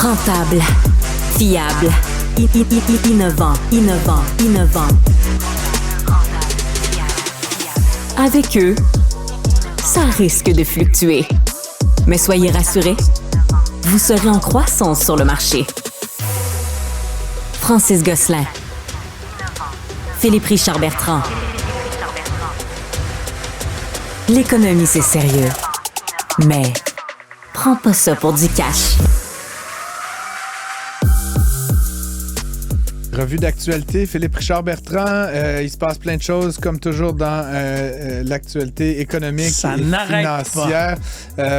Rentable, fiable, innovant. Avec eux, ça risque de fluctuer. Mais soyez rassurés, vous serez en croissance sur le marché. Francis Gosselin. Philippe Richard Bertrand. L'économie, c'est sérieux. Mais prends pas ça pour du cash. Revue d'actualité, Philippe Richard Bertrand. Il se passe plein de choses, comme toujours, dans l'actualité économique et financière.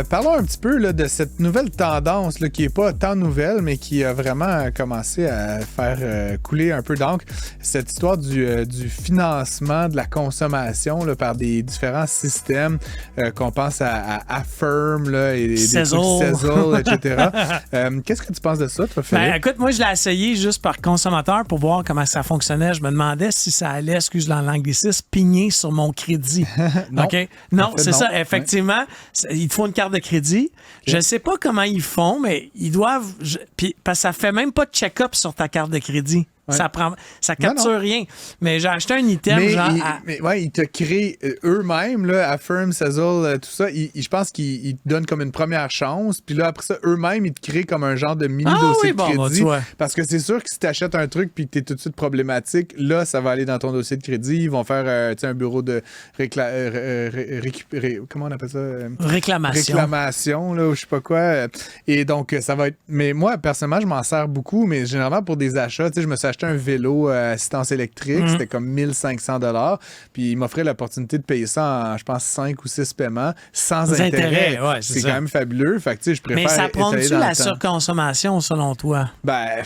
Parlons un petit peu là, de cette nouvelle tendance là, qui n'est pas tant nouvelle, mais qui a vraiment commencé à faire couler un peu d'encre. Cette histoire du financement de la consommation là, par des différents systèmes, qu'on pense à Affirm là, et des trucs Sezzle, etc. Qu'est-ce que tu penses de ça, toi, Philippe? Ben, écoute, moi, je l'ai essayé juste par consommateur pour voir comment ça fonctionnait. Je me demandais si ça allait, excuse l'anglicisme, pigner sur mon crédit. Non. OK? Non, c'est non. ça. Effectivement, il te faut une carte de crédit. Okay. Je ne sais pas comment ils font, mais ils doivent... Puis, parce que ça fait même pas de check-up sur ta carte de crédit. Ouais. Ça capture rien. Mais j'ai acheté un item mais ouais, ils te créent eux-mêmes, là, Affirm, Sezzle, tout ça. Je pense qu'ils te donnent comme une première chance. Puis là, après ça, eux-mêmes, ils te créent comme un genre de mini-dossier de crédit. Parce que c'est sûr que si tu achètes un truc puis que tu es tout de suite problématique, là, ça va aller dans ton dossier de crédit. Ils vont faire un bureau de comment on appelle ça? Réclamation, là, ou je sais pas quoi. Et donc, ça va être... Mais moi, personnellement, je m'en sers beaucoup, mais généralement pour des achats, tu sais, je me suis acheté un vélo assistance électrique, c'était comme 1500 $, puis il m'offrait l'opportunité de payer ça en, je pense, 5 ou 6 paiements sans intérêt. Ouais, c'est quand même fabuleux. Fait que, tu sais, je préfère. Mais ça prend-tu la surconsommation, selon toi? Ben,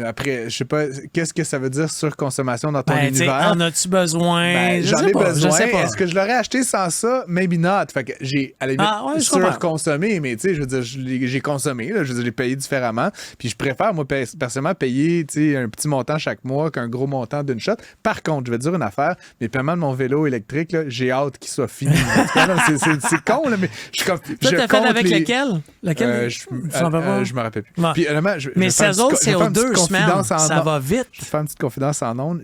après, je sais pas, qu'est-ce que ça veut dire surconsommation dans ton univers? En as-tu besoin? Ben, j'en ai besoin. Est-ce que je l'aurais aché sans ça? Maybe not. Fait que j'ai, à la limite, surconsommé, mais tu sais, je veux dire, j'ai consommé, là, je veux dire, je l'ai payé différemment. Puis je préfère, moi, personnellement, payer, tu sais, un petit montant chaque mois qu'un gros montant d'une shot. Par contre, je vais te dire une affaire, mes paiements de mon vélo électrique, là, j'ai hâte qu'il soit fini. c'est con, là, mais je suis comme... Toi, t'as fait avec lequel? Je me rappelle plus. Ouais. Puis, honnêtement, mais Sezzle, c'est aux 2 semaines. Ça va vite. Je vais faire une petite confidence en ondes.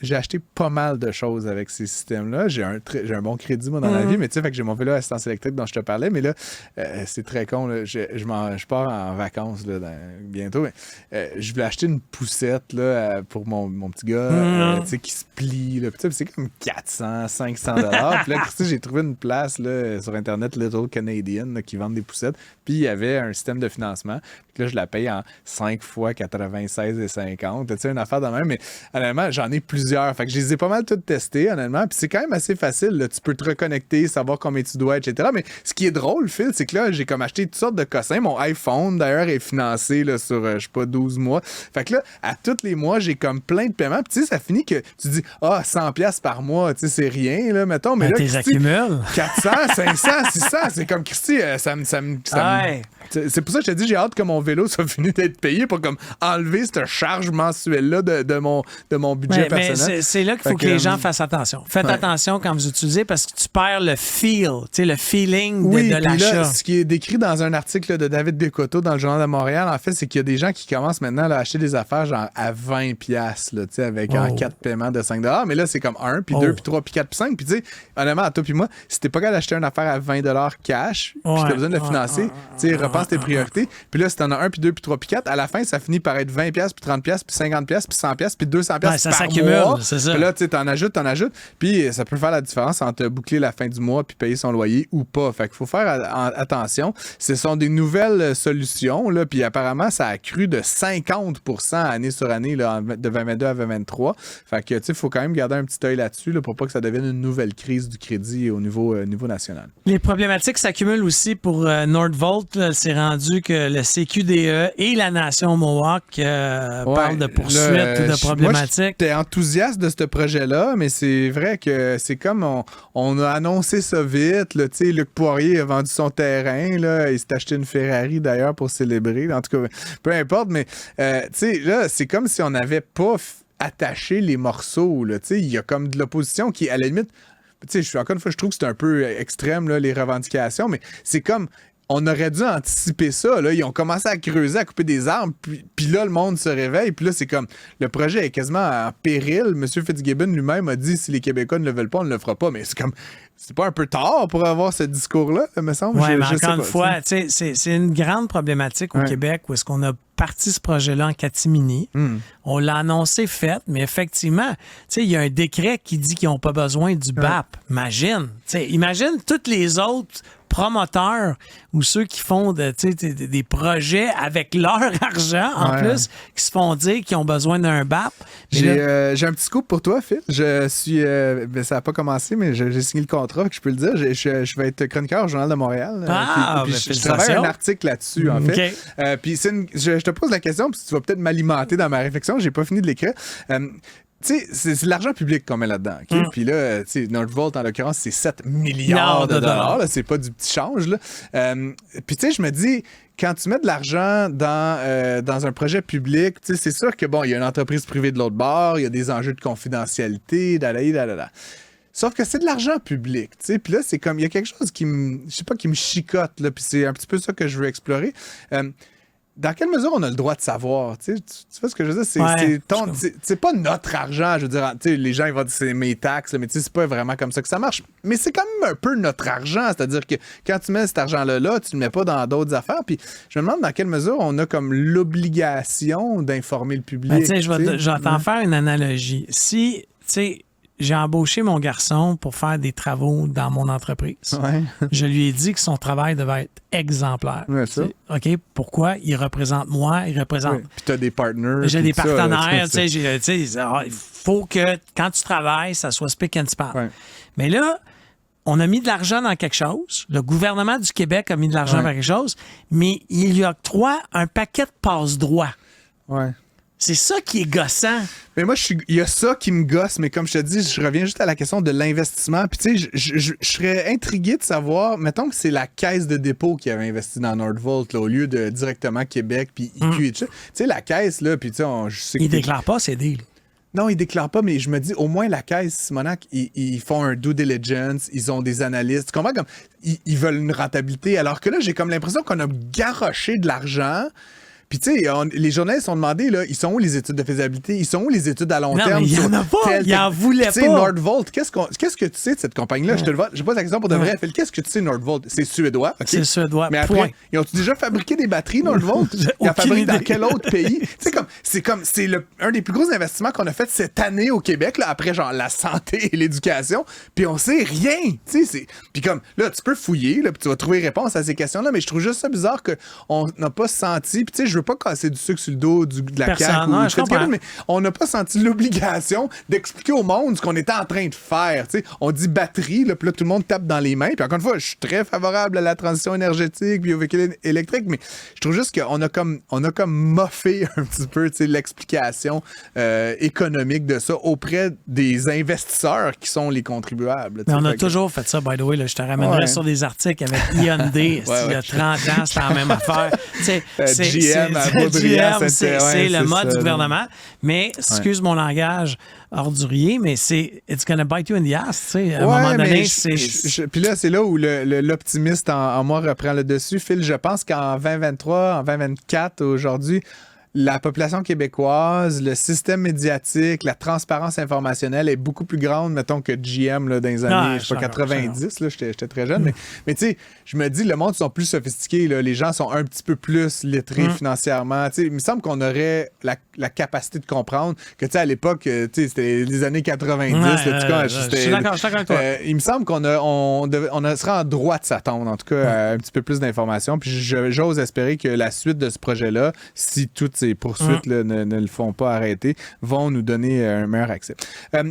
J'ai acheté pas mal de choses avec ces systèmes-là. J'ai un bon crédit, moi, dans la vie, mais tu sais, fait que j'ai mon vélo à assistance électrique dont je te parlais, mais là, c'est très con. Là, je pars en vacances là, bientôt. Mais, je voulais acheter une poussette là, pour mon petit gars tu sais, qui se plie. Là, c'est comme 400, 500 $. Puis là, j'ai trouvé une place là, sur Internet, Little Canadian, là, qui vendent des poussettes. Puis il y avait un système de financement. Puis là, je la paye en 5 fois 96,50. Tu sais, une affaire de même. Mais honnêtement, j'en ai plusieurs. Fait que je les ai pas mal toutes testées, honnêtement. Puis c'est quand même assez facile. Là. Tu peux te reconnecter, savoir combien tu dois, etc. Mais ce qui est drôle, Phil, c'est que là, j'ai comme acheté toutes sortes de cossins. Mon iPhone, d'ailleurs, est financé là, sur, je sais pas, 12 mois. Fait que là, à tous les mois, j'ai comme plein de paiements. Puis tu sais, ça finit que tu dis, 100$ par mois, tu sais, c'est rien, là, mettons. Mais là, t'es accumules. 400, 500, 600, c'est comme, Christy, ça me c'est pour ça que je te dis, j'ai hâte que mon vélo soit fini d'être payé pour comme enlever cette charge mensuelle-là de mon budget personnel. C'est là qu'il faut que les gens fassent attention. Faites attention quand vous utilisez parce que tu perds le feel, le feeling de l'achat. Là, ce qui est décrit dans un article de David Bécoteau dans le Journal de Montréal, en fait, c'est qu'il y a des gens qui commencent maintenant là, à acheter des affaires genre à 20$, là, avec en 4 paiements de 5$. Mais là, c'est comme 1, puis 2, puis 3, puis 4, puis 5. Puis tu sais, honnêtement, à toi puis moi, si t'es pas capable d'acheter une affaire à 20$ cash, puis t'as besoin de le financer, tu sais, repense tes priorités. Puis là, si t'en as 1, puis 2, puis 3, puis 4, à la fin, ça finit par être 20$, puis 30$, puis 50$, puis 100$, puis 200$ par mois. C'est ça. Puis là, tu sais, t'en ajoutes. Puis ça peut faire la différence entre boucler la fin du mois puis payer son loyer ou pas. Fait qu'il faut faire attention. Ce sont des nouvelles solutions, là, puis apparemment, ça a cru de 50% année sur année, là, de 2022 à 2023. Fait que, tu sais, il faut quand même garder un petit œil là-dessus là, pour pas que ça devienne une nouvelle crise du crédit au niveau national. Les problématiques s'accumulent aussi pour Nordvolt. Là, c'est rendu que le CQDE et la Nation Mohawk parlent de poursuites ou de problématiques. Moi, j'étais enthousiaste de ce projet-là, mais c'est vrai que c'est comme on a annoncé ça vite. Là, Luc Poirier a vendu son terrain. Là, il s'est acheté une Ferrari d'ailleurs pour célébrer. En tout cas, peu importe, mais là, c'est comme si on n'avait pas attaché les morceaux. Il y a comme de l'opposition qui, à la limite, encore une fois, je trouve que c'est un peu extrême, là, les revendications, mais c'est comme on aurait dû anticiper ça. Là. Ils ont commencé à creuser, à couper des arbres, puis là, le monde se réveille. Puis là, c'est comme, le projet est quasiment en péril. M. Fitzgibbon lui-même a dit, si les Québécois ne le veulent pas, on ne le fera pas. Mais c'est comme, c'est pas un peu tard pour avoir ce discours-là, me semble? Oui, mais encore une fois, c'est une grande problématique au Québec où est-ce qu'on a parti ce projet-là en catimini. On l'a annoncé fait, mais effectivement, il y a un décret qui dit qu'ils n'ont pas besoin du BAP. Imagine tous les autres promoteurs ou ceux qui font des projets avec leur argent, en plus, qui se font dire qu'ils ont besoin d'un BAP. J'ai un petit scoop pour toi, Phil. Je suis... ça n'a pas commencé, mais j'ai signé le contrat, que je peux le dire. Je vais être chroniqueur au Journal de Montréal. Puis je travaille un article là-dessus, en fait. Puis je te pose la question, puis tu vas peut-être m'alimenter dans ma réflexion. J'ai pas fini de l'écrire. Tu sais, c'est de l'argent public qu'on met là-dedans. Okay? Puis là, tu sais, Northvolt, en l'occurrence, c'est 7 milliards de dollars. Là, c'est pas du petit change. Là. Puis tu sais, je me dis, quand tu mets de l'argent dans un projet public, tu sais, c'est sûr que, bon, il y a une entreprise privée de l'autre bord, il y a des enjeux de confidentialité, Sauf que c'est de l'argent public, tu sais. Puis là, c'est comme, il y a quelque chose qui me chicote, là. Puis c'est un petit peu ça que je veux explorer. Dans quelle mesure on a le droit de savoir? Tu vois ce que je veux dire? C'est pas notre argent. Je veux dire, les gens ils vont dire c'est mes taxes, mais c'est pas vraiment comme ça que ça marche. Mais c'est quand même un peu notre argent. C'est-à-dire que quand tu mets cet argent-là, tu le mets pas dans d'autres affaires. Puis je me demande dans quelle mesure on a comme l'obligation d'informer le public. Je vais t'en faire une analogie. Si, tu sais, j'ai embauché mon garçon pour faire des travaux dans mon entreprise. Je lui ai dit que son travail devait être exemplaire. OK? Pourquoi? Il représente moi, il représente... Puis tu as des partenaires. J'ai des partenaires. Il faut que quand tu travailles, ça soit spick and span. Mais là, on a mis de l'argent dans quelque chose. Le gouvernement du Québec a mis de l'argent dans quelque chose, mais il lui octroie un paquet de passe-droits. C'est ça qui est gossant. Mais moi, il y a ça qui me gosse, mais comme je te dis, je reviens juste à la question de l'investissement. Puis tu sais, je serais intrigué de savoir, mettons que c'est la caisse de dépôt qui avait investi dans Northvolt, là, au lieu de directement Québec, puis IQ et tout ça. Tu sais, la caisse, là, puis tu sais, je sais que... Ils déclarent pas ces deals. Non, ils déclarent pas, mais je me dis, au moins la caisse, Simonac, ils font un due diligence, ils ont des analystes. Comment comme ils veulent une rentabilité, alors que là, j'ai comme l'impression qu'on a garoché de l'argent. Puis, tu sais, les journalistes ont demandé, là, ils sont où les études de faisabilité? Ils sont où les études à long terme? Mais il n'y en a pas. Ils n'en voulaient pas. Tu sais, Northvolt, qu'est-ce que tu sais de cette compagnie-là? Je pose la question pour de vrai. Qu'est-ce que tu sais de Northvolt? C'est suédois. Okay? C'est suédois. Mais après, ils ont déjà fabriqué des batteries, Northvolt? Ils ont fabriqué dans quel autre pays? C'est un des plus gros investissements qu'on a fait cette année au Québec, là, après, genre, la santé et l'éducation. Puis on sait rien. Puis comme, là, tu peux fouiller, là, puis tu vas trouver réponse à ces questions-là, mais je trouve juste ça bizarre qu'on n'a pas senti. Puis, tu sais, je veux pas casser du sucre sur le dos de la CAQ, mais on n'a pas senti l'obligation d'expliquer au monde ce qu'on était en train de faire. T'sais. On dit batterie, là, puis là, tout le monde tape dans les mains. Puis encore une fois, je suis très favorable à la transition énergétique puis aux véhicules électriques, mais je trouve juste qu'on a comme moffé un petit peu l'explication économique de ça auprès des investisseurs qui sont les contribuables. Mais on a toujours fait ça, by the way. Là, je te ramènerai sur des articles avec Hyundai. Il y a 30 ans, c'était la même affaire. GM, c'est le mode du gouvernement. Mais, excuse mon langage ordurier, mais c'est « it's gonna bite you in the ass ». À un moment donné, Puis là, c'est là où l'optimiste en moi reprend le dessus. Phil, je pense qu'en 2023, en 2024, aujourd'hui, la population québécoise, le système médiatique, la transparence informationnelle est beaucoup plus grande, mettons, que GM là, dans les années 90. Là, j'étais très jeune. Mais tu sais, je me dis, le monde sont plus sophistiqués. Là, les gens sont un petit peu plus lettrés financièrement. Il me semble qu'on aurait la capacité de comprendre que, tu sais, à l'époque, c'était les années 90. Je suis d'accord avec toi. Il me semble qu'on serait en droit de s'attendre, en tout cas, à un petit peu plus d'informations. Puis j'ose espérer que la suite de ce projet-là, si toutes ces poursuites là, ne le font pas arrêter, vont nous donner un meilleur accès.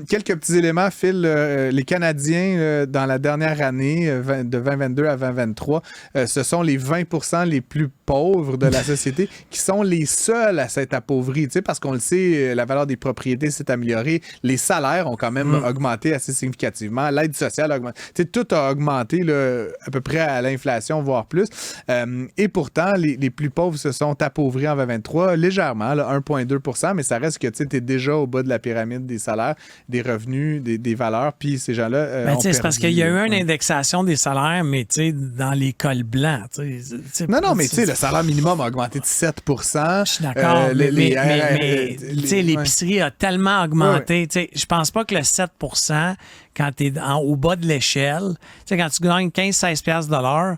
Quelques petits éléments, Phil. Les Canadiens, dans la dernière année, de 2022 à 2023, ce sont les 20% les plus pauvres de la société qui sont les seuls à s'être appauvris. Parce qu'on le sait, la valeur des propriétés s'est améliorée. Les salaires ont quand même augmenté assez significativement. L'aide sociale a augmenté. Tout a augmenté là, à peu près à l'inflation, voire plus. Et pourtant, les plus pauvres se sont appauvris en 2023. légèrement, là, 1,2 %, mais ça reste que tu es déjà au bas de la pyramide des salaires, des revenus, des valeurs, puis ces gens-là ont c'est parce qu'il y a eu une ouais. indexation des salaires, mais dans les cols blancs. Non, mais tu sais, le salaire minimum a augmenté de 7 %. Je suis d'accord, mais l'épicerie a tellement augmenté. Ouais. Je pense pas que le 7 % quand tu es au bas de l'échelle, quand tu gagnes 15-16$ de l'heure,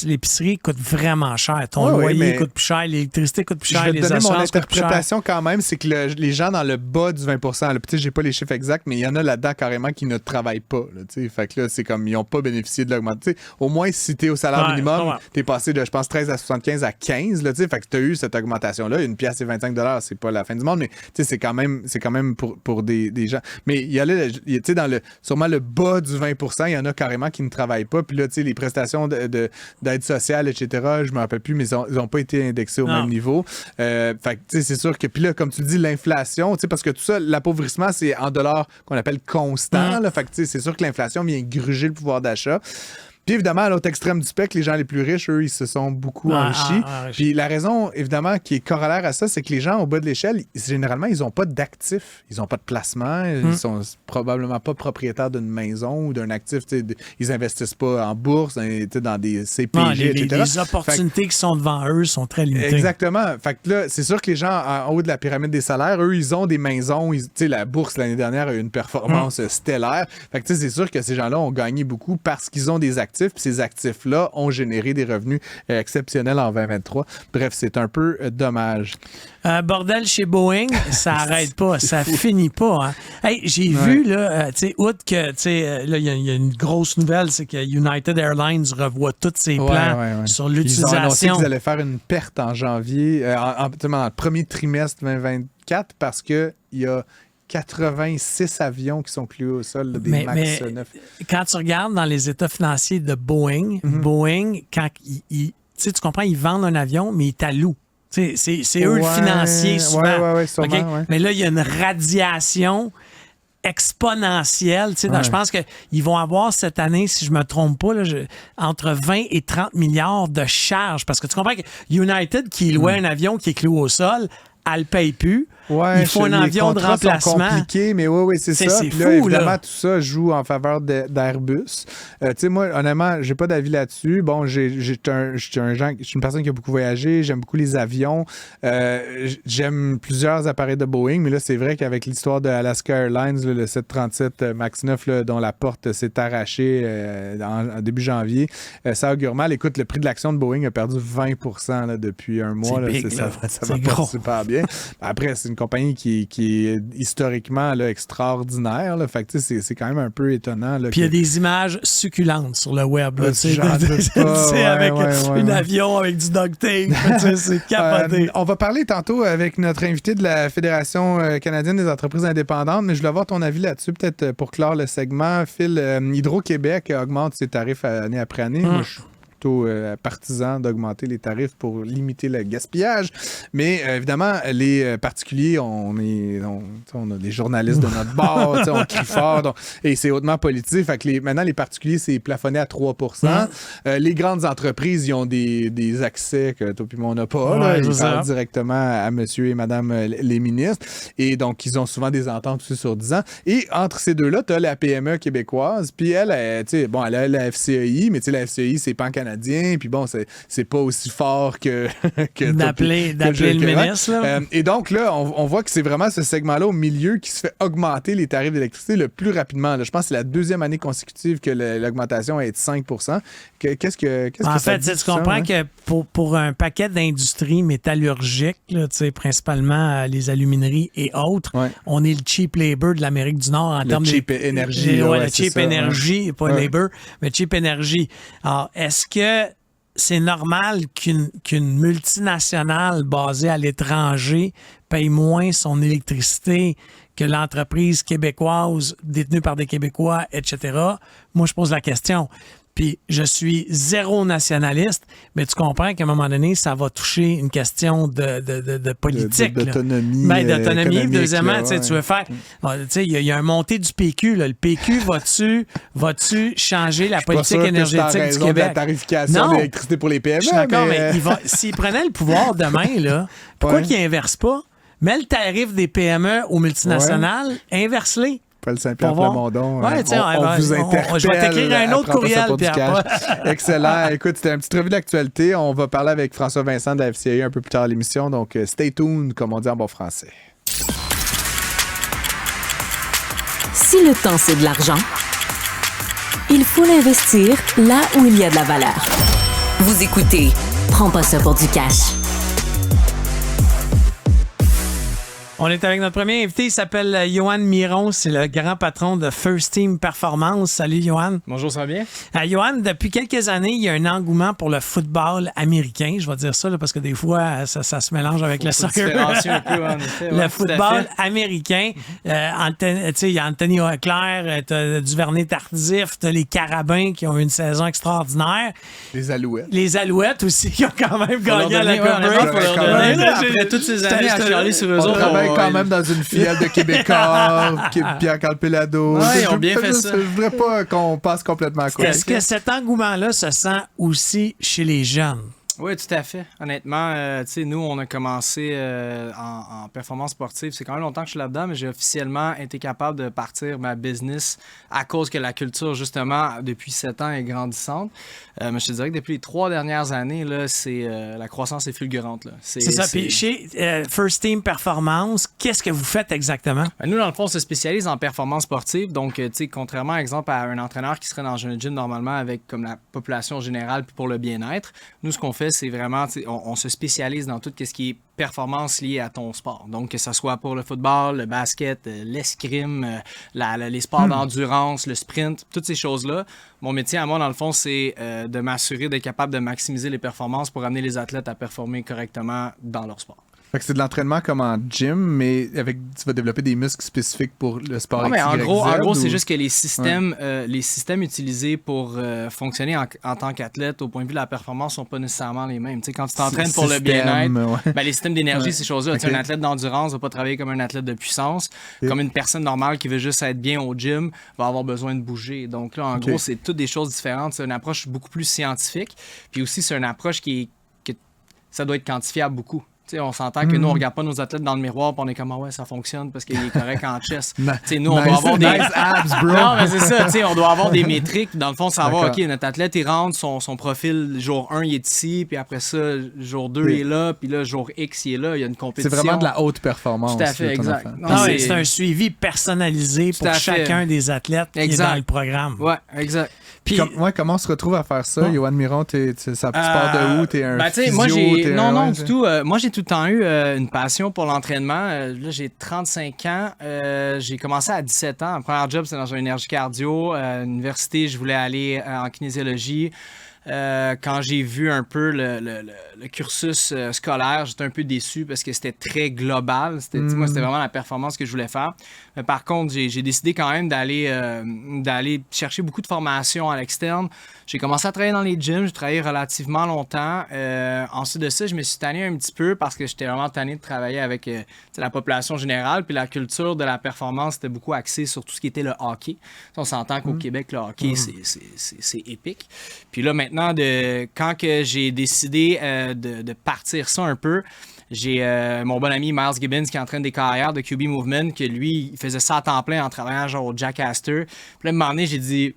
l'épicerie coûte vraiment cher. Ton loyer coûte plus cher, l'électricité coûte plus cher, les assurances coûtent plus cher. Mon interprétation quand même, c'est que les gens dans le bas du 20 %, j'ai pas les chiffres exacts, mais il y en a là-dedans carrément qui ne travaillent pas. Là, fait que là, c'est comme ils n'ont pas bénéficié de l'augmentation. Au moins, si tu es au salaire minimum, tu es passé de, je pense, 13 à 75 à 15. Là, fait que tu as eu cette augmentation-là. 1,25 $, c'est pas la fin du monde, mais c'est quand même pour des gens. Mais il y a là, sûrement le bas du 20 %, il y en a carrément qui ne travaillent pas. Puis là, les prestations d'aide sociale, etc., je me rappelle plus, mais ils n'ont pas été indexés au même niveau. Fait que c'est sûr que, puis là, comme tu dis, l'inflation, parce que tout ça, l'appauvrissement, c'est en dollars qu'on appelle constant. Là, fait que c'est sûr que l'inflation vient gruger le pouvoir d'achat. Puis évidemment, à l'autre extrême du spectre, les gens les plus riches, eux, ils se sont beaucoup enrichis. Puis la raison, évidemment, qui est corollaire à ça, c'est que les gens au bas de l'échelle, généralement, ils n'ont pas d'actifs. Ils n'ont pas de placement. Ils sont probablement pas propriétaires d'une maison ou d'un actif. Ils investissent pas en bourse, dans des CPG, etc. Les opportunités qui sont devant eux sont très limitées. Exactement. Fait que là, c'est sûr que les gens en haut de la pyramide des salaires, eux, ils ont des maisons. La bourse, l'année dernière, a eu une performance stellaire. Fait que c'est sûr que ces gens-là ont gagné beaucoup parce qu'ils ont des actifs. Puis ces actifs-là ont généré des revenus exceptionnels en 2023. Bref, c'est un peu dommage. Bordel chez Boeing, ça n'arrête pas, ça finit pas. Hein. Hey, j'ai vu, là, outre que, là, il y a une grosse nouvelle, c'est que United Airlines revoit tous ses plans sur l'utilisation. Ils ont annoncé qu'ils allaient faire une perte en janvier, dans le premier trimestre 2024, parce qu'il y a 86 avions qui sont cloués au sol, là, des MAX 9. Quand tu regardes dans les états financiers de Boeing, Boeing, quand tu comprends, ils vendent un avion, mais ils t'allouent. C'est eux le financier souvent. Oui, sûrement. Okay? Ouais. Mais là, il y a une radiation exponentielle. Je pense qu'ils vont avoir cette année, si je ne me trompe pas, là, entre 20 et 30 milliards de charges. Parce que tu comprends que United, qui louait un avion qui est cloué au sol, elle ne paye plus. Il faut un avion de remplacement. C'est compliqué, mais oui, c'est ça. C'est fou, là, évidemment, tout ça joue en faveur d'Airbus. Moi, honnêtement, j'ai pas d'avis là-dessus. Bon, je suis une personne qui a beaucoup voyagé. J'aime beaucoup les avions. J'aime plusieurs appareils de Boeing, mais là, c'est vrai qu'avec l'histoire de Alaska Airlines, le 737 MAX 9, là, dont la porte s'est arrachée en début janvier, ça augure mal. Écoute, le prix de l'action de Boeing a perdu 20 % là, depuis un mois. Ça va pas super bien. Après, c'est une compagnie qui est historiquement là, extraordinaire. Là. Fait que c'est quand même un peu étonnant. Puis il y a des images succulentes sur le web. Là, avec un avion avec du duct tape. C'est capoté. On va parler tantôt avec notre invité de la Fédération canadienne des entreprises indépendantes, mais je voulais avoir ton avis là-dessus, peut-être pour clore le segment. Phil, Hydro-Québec augmente ses tarifs année après année. Moi, je suis partisan d'augmenter les tarifs pour limiter le gaspillage. Mais évidemment, les particuliers, on a des journalistes de notre bord, on crie fort, et c'est hautement politique. Fait que maintenant, les particuliers, c'est plafonné à 3 %. Les grandes entreprises, ils ont des accès que toi et moi, on n'a pas. Ils parlent directement à monsieur et madame les ministres. Et donc, ils ont souvent des ententes aussi sur 10 ans. Et entre ces deux-là, tu as la PME québécoise. Puis elle a la FCEI, mais la FCEI, c'est pan-canadien. Puis bon, c'est pas aussi fort que d'appeler le ministre. Là. Et donc là, on voit que c'est vraiment ce segment-là au milieu qui se fait augmenter les tarifs d'électricité le plus rapidement. Là. Je pense que c'est la deuxième année consécutive que l'augmentation est de 5 %. Qu'est-ce que ça dit, tu comprends que pour un paquet d'industries métallurgiques, là, principalement les alumineries et autres, on est le cheap labor de l'Amérique du Nord en termes de cheap énergie. Le cheap énergie, pas labor, mais cheap énergie. Alors, est-ce que c'est normal qu'une multinationale basée à l'étranger paye moins son électricité que l'entreprise québécoise détenue par des Québécois, etc.? Moi, je pose la question. Puis je suis zéro nationaliste, mais tu comprends qu'à un moment donné, ça va toucher une question de politique. D'autonomie. D'autonomie. Deuxièmement, tu veux faire... Il y a un montée du PQ. Là. Le PQ, vas-tu changer la politique énergétique du Québec? De la tarification de l'électricité pour les PME. Je suis d'accord, mais s'il prenait le pouvoir demain, là, pourquoi qu'il inverse pas? Mets le tarif des PME aux multinationales, inverse-les. Paul Saint-Pierre Plamondon, on vous interpelle. Je vais t'écrire un autre courriel, Pierre. Excellent. Écoute, c'était une petite revue d'actualité. On va parler avec François Vincent de la FCA un peu plus tard à l'émission. Donc, stay tuned, comme on dit en bon français. Si le temps, c'est de l'argent, il faut l'investir là où il y a de la valeur. Vous écoutez Prends pas ça pour du cash. On est avec notre premier invité, il s'appelle Yohann Miron, c'est le grand patron de First Team Performance. Salut Yohann. Bonjour, ça va bien? Yohann, depuis quelques années, il y a un engouement pour le football américain. Je vais dire ça là, parce que des fois, ça se mélange avec le soccer. Un peu, en effet, le football américain. Il y a Anthony Auclair, t'as Duvernay Tardif, t'as les Carabins qui ont eu une saison extraordinaire. Les Alouettes. Les Alouettes aussi qui ont quand même gagné à la Coupe Grey. Après toutes ces années à chialer sur eux autres. Quand même dans une filiale de Québécois, Pierre-Carl Pelado. Ouais, ils ont bien fait ça. Je voudrais pas qu'on passe complètement à côté. Est-ce que cet engouement-là se sent aussi chez les jeunes? Oui, tout à fait. Honnêtement, nous, on a commencé en performance sportive. C'est quand même longtemps que je suis là-dedans, mais j'ai officiellement été capable de partir ma business à cause que la culture, justement, depuis 7 ans, est grandissante. Mais je te dirais que depuis les 3 dernières années, là, la croissance est fulgurante. Là. C'est ça. Puis chez First Team Performance, qu'est-ce que vous faites exactement? Nous, dans le fond, on se spécialise en performance sportive. Donc, contrairement, par exemple, à un entraîneur qui serait dans un gym normalement avec comme la population générale puis pour le bien-être, nous, ce qu'on fait, c'est vraiment, on se spécialise dans tout ce qui est performance liée à ton sport. Donc, que ce soit pour le football, le basket, l'escrime, les sports d'endurance, le sprint, toutes ces choses-là. Mon métier à moi, dans le fond, c'est de m'assurer d'être capable de maximiser les performances pour amener les athlètes à performer correctement dans leur sport. Fait que c'est de l'entraînement comme en gym, mais tu vas développer des muscles spécifiques pour le sport. Mais en gros, c'est juste que les systèmes utilisés pour fonctionner en tant qu'athlète au point de vue de la performance sont pas nécessairement les mêmes. Quand tu t'entraînes pour le bien-être, les systèmes d'énergie, ces choses-là. Okay. Un athlète d'endurance va pas travailler comme un athlète de puissance. Okay. Comme une personne normale qui veut juste être bien au gym va avoir besoin de bouger. Donc là, en gros, c'est toutes des choses différentes. C'est une approche beaucoup plus scientifique. Puis aussi, c'est une approche que ça doit être quantifiable beaucoup. T'sais, on s'entend que nous, on regarde pas nos athlètes dans le miroir et on est comme, ouais, ça fonctionne parce qu'il est correct en chest. Nous, on doit avoir des abs, bro. Non, mais c'est ça, on doit avoir des métriques. Dans le fond, savoir, OK, notre athlète, il rentre, son profil, jour 1, il est ici, puis après ça, jour 2, il est là, puis là, jour X, il est là, il y a une compétition. C'est vraiment de la haute performance. Tout à fait, exact. C'est un suivi personnalisé pour chacun des athlètes qui est dans le programme. Ouais, exact. Puis, comment on se retrouve à faire ça? Yohann Miron, ça part de où? T'es un physio? Non, du tout. Moi, j'ai tout le temps eu une passion pour l'entraînement. Là, j'ai 35 ans. J'ai commencé à 17 ans. Mon premier job, c'était dans un énergie cardio. À l'université, je voulais aller en kinésiologie. Quand j'ai vu un peu le cursus scolaire, j'étais un peu déçu parce que c'était très global. Moi, c'était vraiment la performance que je voulais faire. Mais par contre, j'ai décidé quand même d'aller chercher beaucoup de formations à l'externe. J'ai commencé à travailler dans les gyms. J'ai travaillé relativement longtemps. Ensuite de ça, je me suis tanné un petit peu parce que j'étais vraiment tanné de travailler avec la population générale. Puis la culture de la performance était beaucoup axée sur tout ce qui était le hockey. On s'entend qu'au Québec, le hockey, c'est épique. Puis là, maintenant, quand que j'ai décidé de partir ça un peu, j'ai mon bon ami Miles Gibbons qui entraîne des carrières de QB Movement, que lui, il faisait ça à temps plein en travaillant genre au Jack Astor. Puis là, à un moment donné, j'ai dit,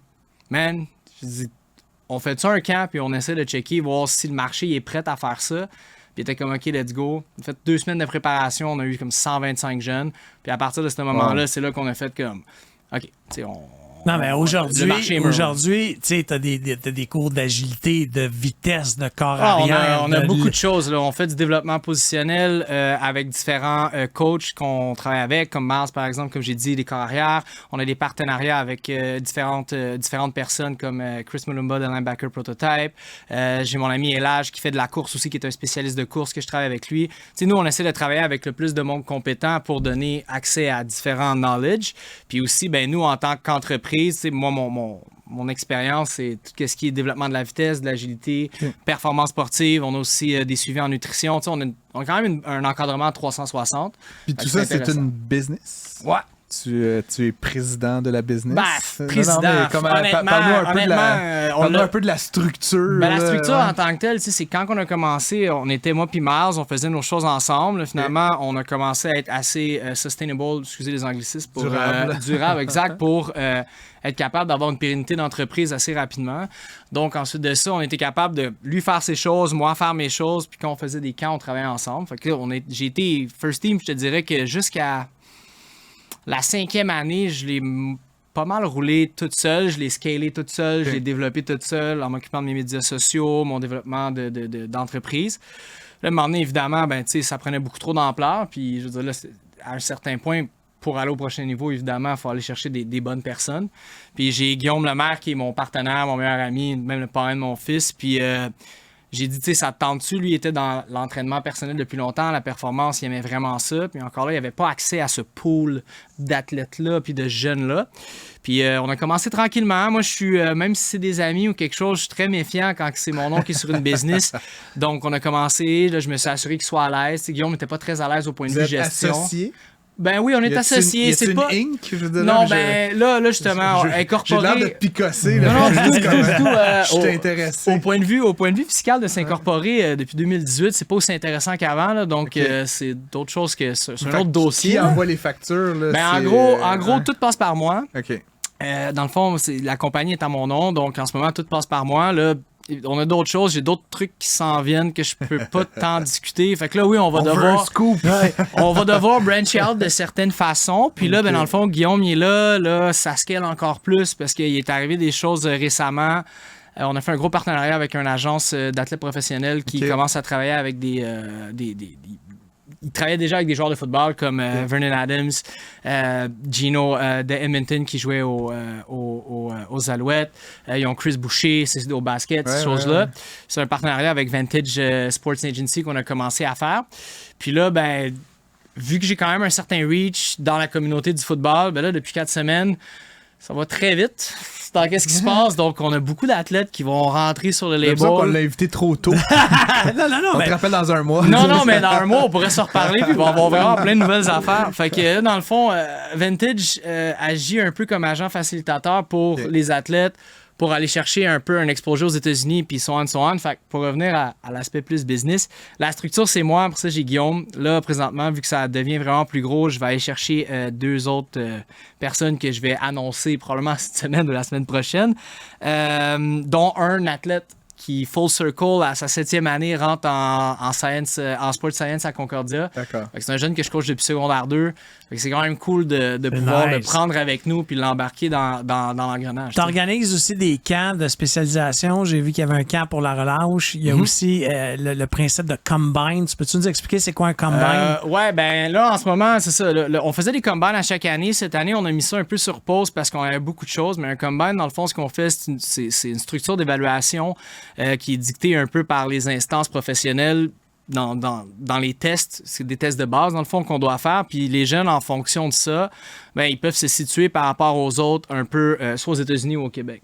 on fait ça un camp, puis on essaie de checker, voir si le marché est prêt à faire ça. Puis il était comme, OK, let's go. On a fait 2 semaines de préparation, on a eu comme 125 jeunes. Puis à partir de ce moment-là, c'est là qu'on a fait comme, OK, tu sais, Non, mais aujourd'hui, tu sais, t'as des cours d'agilité, de vitesse, de corps arrière. On a beaucoup de choses. Là. On fait du développement positionnel avec différents coachs qu'on travaille avec, comme Mars, par exemple, comme j'ai dit, des corps arrière. On a des partenariats avec différentes personnes comme Chris Mulumba de Linebacker Prototype. J'ai mon ami Elage qui fait de la course aussi, qui est un spécialiste de course, que je travaille avec lui. T'sais, nous, on essaie de travailler avec le plus de monde compétent pour donner accès à différents knowledge. Puis aussi, ben nous, en tant qu'entreprise, moi, mon expérience, c'est tout ce qui est développement de la vitesse, de l'agilité, performance sportive. On a aussi des suivis en nutrition. On a quand même un encadrement 360. Puis tout ça, c'est une business? Ouais. Tu es président de la business? Président. Parle-nous un peu de la structure. La structure en tant que telle, c'est quand on a commencé, on était moi puis Miles, on faisait nos choses ensemble. Finalement, on a commencé à être assez sustainable, excusez les anglicismes, durable, exact, pour être capable d'avoir une pérennité d'entreprise assez rapidement. Donc, ensuite de ça, on était capable de lui faire ses choses, moi faire mes choses, puis quand on faisait des camps, on travaillait ensemble. Fait que là, j'ai été first team, je te dirais que jusqu'à la 5e année, je l'ai pas mal roulé toute seule. Je l'ai scalé toute seule. Je l'ai développé toute seule en m'occupant de mes médias sociaux, mon développement d'entreprise. Là, à un moment donné, évidemment, ça prenait beaucoup trop d'ampleur. Puis, je veux dire, là, à un certain point, pour aller au prochain niveau, évidemment, il faut aller chercher des bonnes personnes. Puis, j'ai Guillaume Lemaire, qui est mon partenaire, mon meilleur ami, même le parrain de mon fils. Puis, j'ai dit, ça te tente-tu? Lui, il était dans l'entraînement personnel depuis longtemps, la performance, il aimait vraiment ça. Puis encore là, il n'avait pas accès à ce pool d'athlètes-là puis de jeunes-là. Puis on a commencé tranquillement. Moi, je suis, même si c'est des amis ou quelque chose, je suis très méfiant quand c'est mon nom qui est sur une business. Donc, on a commencé, là, je me suis assuré qu'il soit à l'aise. Guillaume n'était pas très à l'aise au point de vue gestion. Associé? Ben oui, on est associés. C'est pas Inc, je veux dire. Non, là justement, incorporer. J'ai l'air de picosser. Là, non, du tout. Je suis intéressé. Au point de vue fiscal de s'incorporer depuis 2018, c'est pas aussi intéressant qu'avant. Là, donc, c'est d'autres choses que c'est un autre dossier. Qui envoie les factures? Là, en gros, tout passe par moi. OK. Dans le fond, la compagnie est à mon nom. Donc, en ce moment, tout passe par moi. Là, on a d'autres choses, j'ai d'autres trucs qui s'en viennent que je peux pas tant discuter. Fait que là, oui, on va devoir branch out de certaines façons. Puis là, dans le fond, Guillaume, il est là, ça scale encore plus parce qu'il est arrivé des choses récemment. On a fait un gros partenariat avec une agence d'athlètes professionnels qui commence à travailler avec il travaillait déjà avec des joueurs de football comme Vernon Adams, Gino de Edmonton qui jouait aux Alouettes. Ils ont Chris Boucher, c'est au basket, ces choses-là. C'est un partenariat avec Vantage Sports Agency qu'on a commencé à faire. Puis là, vu que j'ai quand même un certain reach dans la communauté du football, là, depuis 4 semaines, ça va très vite. Qu'est-ce qui se passe? Donc, on a beaucoup d'athlètes qui vont rentrer sur le label. C'est pour ça qu'on l'a invité trop tôt. non. On te rappelle dans un mois. Non, mais dans un mois, on pourrait se reparler puis on va avoir vraiment plein de nouvelles affaires. Fait que, dans le fond, Vantage agit un peu comme agent facilitateur pour les athlètes, pour aller chercher un peu un exposure aux États-Unis, puis so on. Fait que pour revenir à l'aspect plus business, la structure, c'est moi. Pour ça, j'ai Guillaume. Là, présentement, vu que ça devient vraiment plus gros, je vais aller chercher 2 autres personnes que je vais annoncer probablement cette semaine ou la semaine prochaine, dont un athlète qui, full circle, à sa 7e année, rentre en science, en sport science à Concordia. D'accord. C'est un jeune que je coach depuis secondaire 2. C'est quand même cool de pouvoir le prendre avec nous puis l'embarquer dans l'engrenage. Tu organises aussi des camps de spécialisation. J'ai vu qu'il y avait un camp pour la relâche. Il y a aussi le principe de combine. Peux-tu nous expliquer c'est quoi un combine? Là, en ce moment, c'est ça. On faisait des combines à chaque année. Cette année, on a mis ça un peu sur pause parce qu'on avait beaucoup de choses. Mais un combine, dans le fond, ce qu'on fait, c'est une structure d'évaluation qui est dictée un peu par les instances professionnelles dans les tests. C'est des tests de base, dans le fond, qu'on doit faire. Puis les jeunes, en fonction de ça, ils peuvent se situer par rapport aux autres un peu, soit aux États-Unis ou au Québec.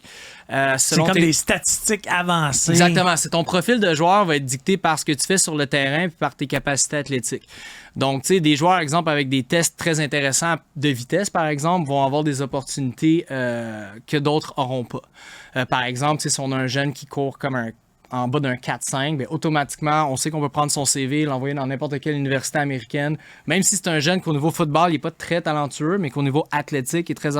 C'est comme des statistiques avancées. Exactement. C'est ton profil de joueur va être dicté par ce que tu fais sur le terrain puis par tes capacités athlétiques. Donc, tu sais, des joueurs, par exemple, avec des tests très intéressants de vitesse, par exemple, vont avoir des opportunités que d'autres n'auront pas. Par exemple, si on a un jeune qui court comme en bas d'un 4-5, automatiquement, on sait qu'on peut prendre son CV, l'envoyer dans n'importe quelle université américaine. Même si c'est un jeune qu'au niveau football, il n'est pas très talentueux, mais qu'au niveau athlétique, il est très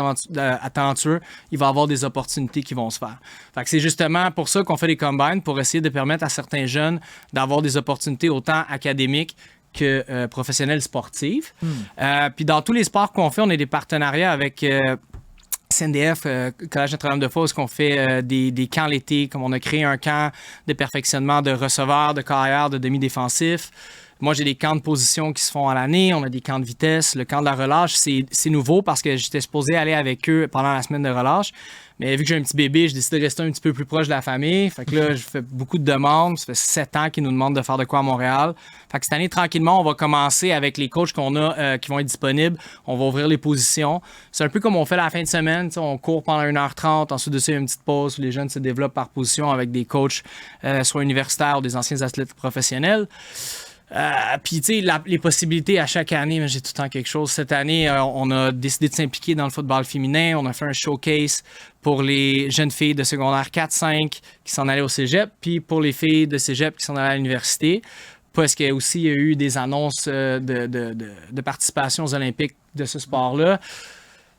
talentueux, il va avoir des opportunités qui vont se faire. Fait que c'est justement pour ça qu'on fait les combines, pour essayer de permettre à certains jeunes d'avoir des opportunités autant académiques que professionnelles sportives. Puis dans tous les sports qu'on fait, on a des partenariats avec CNDF, Collège Notre-Dame-de-Fosse, qu'on fait des camps l'été, comme on a créé un camp de perfectionnement de receveurs, de carrière, de demi-défensifs. Moi, j'ai des camps de position qui se font à l'année. On a des camps de vitesse. Le camp de la relâche, c'est nouveau parce que j'étais supposé aller avec eux pendant la semaine de relâche. Mais vu que j'ai un petit bébé, j'ai décidé de rester un petit peu plus proche de la famille. Fait que là, je fais beaucoup de demandes. Ça fait 7 ans qu'ils nous demandent de faire de quoi à Montréal. Fait que cette année, tranquillement, on va commencer avec les coachs qu'on a qui vont être disponibles. On va ouvrir les positions. C'est un peu comme on fait la fin de semaine. T'sais, on court pendant 1h30. Ensuite de ça, il y a une petite pause où les jeunes se développent par position avec des coachs, soit universitaires ou des anciens athlètes professionnels. Puis, tu sais, les possibilités à chaque année, j'ai tout le temps quelque chose. Cette année, on a décidé de s'impliquer dans le football féminin. On a fait un showcase pour les jeunes filles de secondaire 4-5 qui s'en allaient au cégep, puis pour les filles de cégep qui s'en allaient à l'université. Parce qu'il y a aussi eu des annonces de participation aux Olympiques de ce sport-là.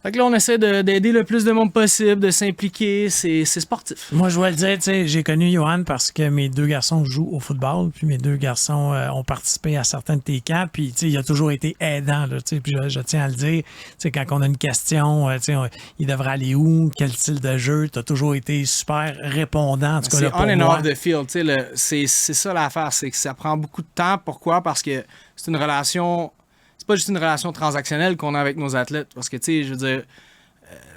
Fait que là, on essaie d'aider le plus de monde possible, de s'impliquer. C'est sportif. Moi, je dois le dire, tu sais, j'ai connu Johan parce que mes 2 garçons jouent au football, puis mes 2 garçons ont participé à certains de tes camps, puis tu sais, il a toujours été aidant, là, tu sais, puis je tiens à le dire, tu sais, quand on a une question, tu sais, il devrait aller où, quel style de jeu, tu as toujours été super répondant, en tout cas, là, pour moi. C'est on and off the field, tu sais, c'est ça l'affaire, c'est que ça prend beaucoup de temps. Pourquoi? Parce que c'est une relation... C'est pas juste une relation transactionnelle qu'on a avec nos athlètes. Parce que, tu sais, je veux dire,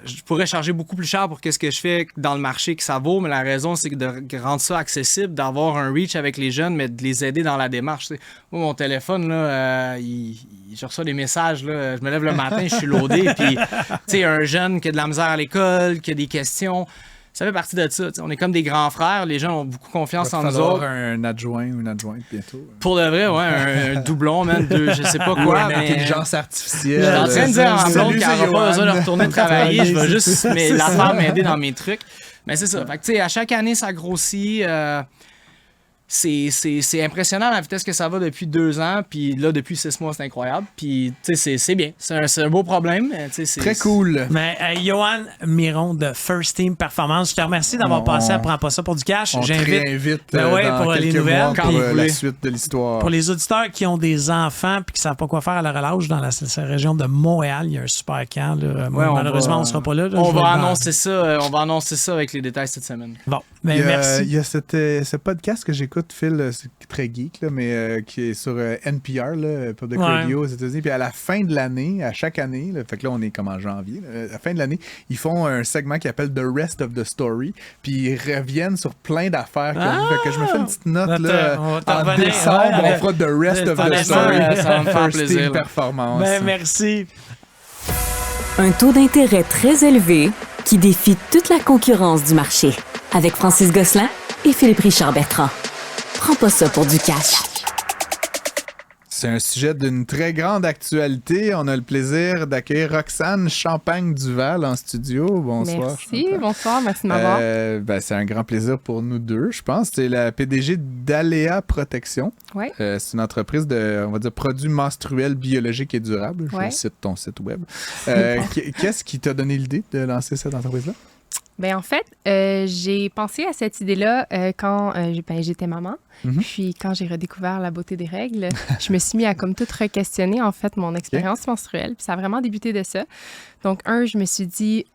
je pourrais charger beaucoup plus cher pour ce que je fais dans le marché que ça vaut, mais la raison, c'est que de rendre ça accessible, d'avoir un reach avec les jeunes, mais de les aider dans la démarche. T'sais. Moi, mon téléphone, là, je reçois des messages, là, je me lève le matin, je suis loadé, puis, tu sais, un jeune qui a de la misère à l'école, qui a des questions... Ça fait partie de ça. T'sais. On est comme des grands frères. Les gens ont beaucoup confiance en nous autres. Un adjoint ou une adjointe bientôt. Pour de vrai, ouais. Un doublon, même. Je sais pas quoi. Une intelligence artificielle. Je suis en train de dire à ma blonde qu'elle n'aura pas besoin de retourner travailler. Je vais juste la faire m'aider dans mes trucs. Mais c'est ça. Fait que, tu sais, à chaque année, ça grossit. C'est impressionnant la vitesse que ça va depuis 2 ans. Puis là, depuis 6 mois, c'est incroyable. Puis, tu sais, c'est bien. C'est un beau problème. Très cool. Mais Johan Miron de First Team Performance, je te remercie d'avoir passé à Prends pas ça pour du cash. On te réinvite pour les nouvelles. Pour la suite de l'histoire. Pour les auditeurs qui ont des enfants et qui ne savent pas quoi faire à la relâche dans la région de Montréal, il y a un super camp. Là. Malheureusement, on ne sera pas là. On va annoncer ça avec les détails cette semaine. Bon, mais merci. Il y a ce podcast que j'écoute, Phil, c'est très geek, là, mais qui est sur NPR, là, Public Radio aux États-Unis. Puis à la fin de l'année, à chaque année, là, fait que là, on est comme en janvier, là, à la fin de l'année, ils font un segment qui appelle The Rest of the Story. Puis ils reviennent sur plein d'affaires. Fait que je me fais une petite note là, en décembre, on fera The Rest of the Story. Ça va me faire plaisir. Performance. Merci. Un taux d'intérêt très élevé qui défie toute la concurrence du marché. Avec Francis Gosselin et Philippe Richard Bertrand. Prends pas ça pour du cash. C'est un sujet d'une très grande actualité. On a le plaisir d'accueillir Roxane Champagne-Duval en studio. Bonsoir. Merci, bonsoir, merci de m'avoir. C'est un grand plaisir pour nous deux, je pense. C'est la PDG d'Alea Protection. Ouais. C'est une entreprise de, on va dire, produits menstruels biologiques et durables. Je cite ton site web. Qu'est-ce qui t'a donné l'idée de lancer cette entreprise-là? En fait, j'ai pensé à cette idée-là quand j'étais maman. Mm-hmm. Puis quand j'ai redécouvert la beauté des règles, je me suis mis à comme tout re-questionner en fait mon expérience menstruelle. Puis ça a vraiment débuté de ça. Donc je me suis dit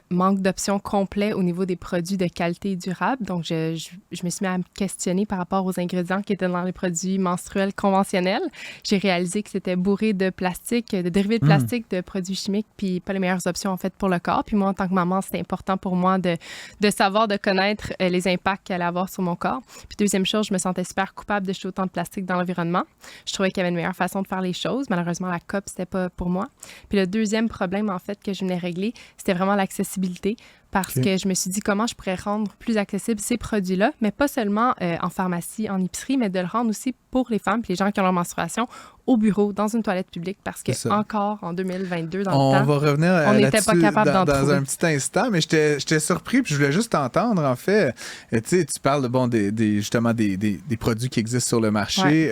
manque d'options complets au niveau des produits de qualité durable. Donc je me suis mis à me questionner par rapport aux ingrédients qui étaient dans les produits menstruels conventionnels. J'ai réalisé que c'était bourré de plastique, de dérivés de plastique, de produits chimiques, puis pas les meilleures options en fait pour le corps. Puis moi en tant que maman, c'était important pour moi de savoir, de connaître les impacts qu'elle allait avoir sur mon corps. Puis deuxième chose, je me sentais super coupable de jeter autant de plastique dans l'environnement. Je trouvais qu'il y avait une meilleure façon de faire les choses. Malheureusement, la COP, c'était pas pour moi. Puis le deuxième problème, en fait, que je venais régler, c'était vraiment l'accessibilité. Parce que je me suis dit comment je pourrais rendre plus accessibles ces produits-là, mais pas seulement en pharmacie, en épicerie, mais de le rendre aussi pour les femmes et les gens qui ont leur menstruation au bureau, dans une toilette publique, parce que encore en on le temps, va revenir on n'était pas capable d'en trouver. Dans un petit instant, mais j'étais surpris, puis je voulais juste t'entendre, en fait. Tu parles justement des produits qui existent sur le marché.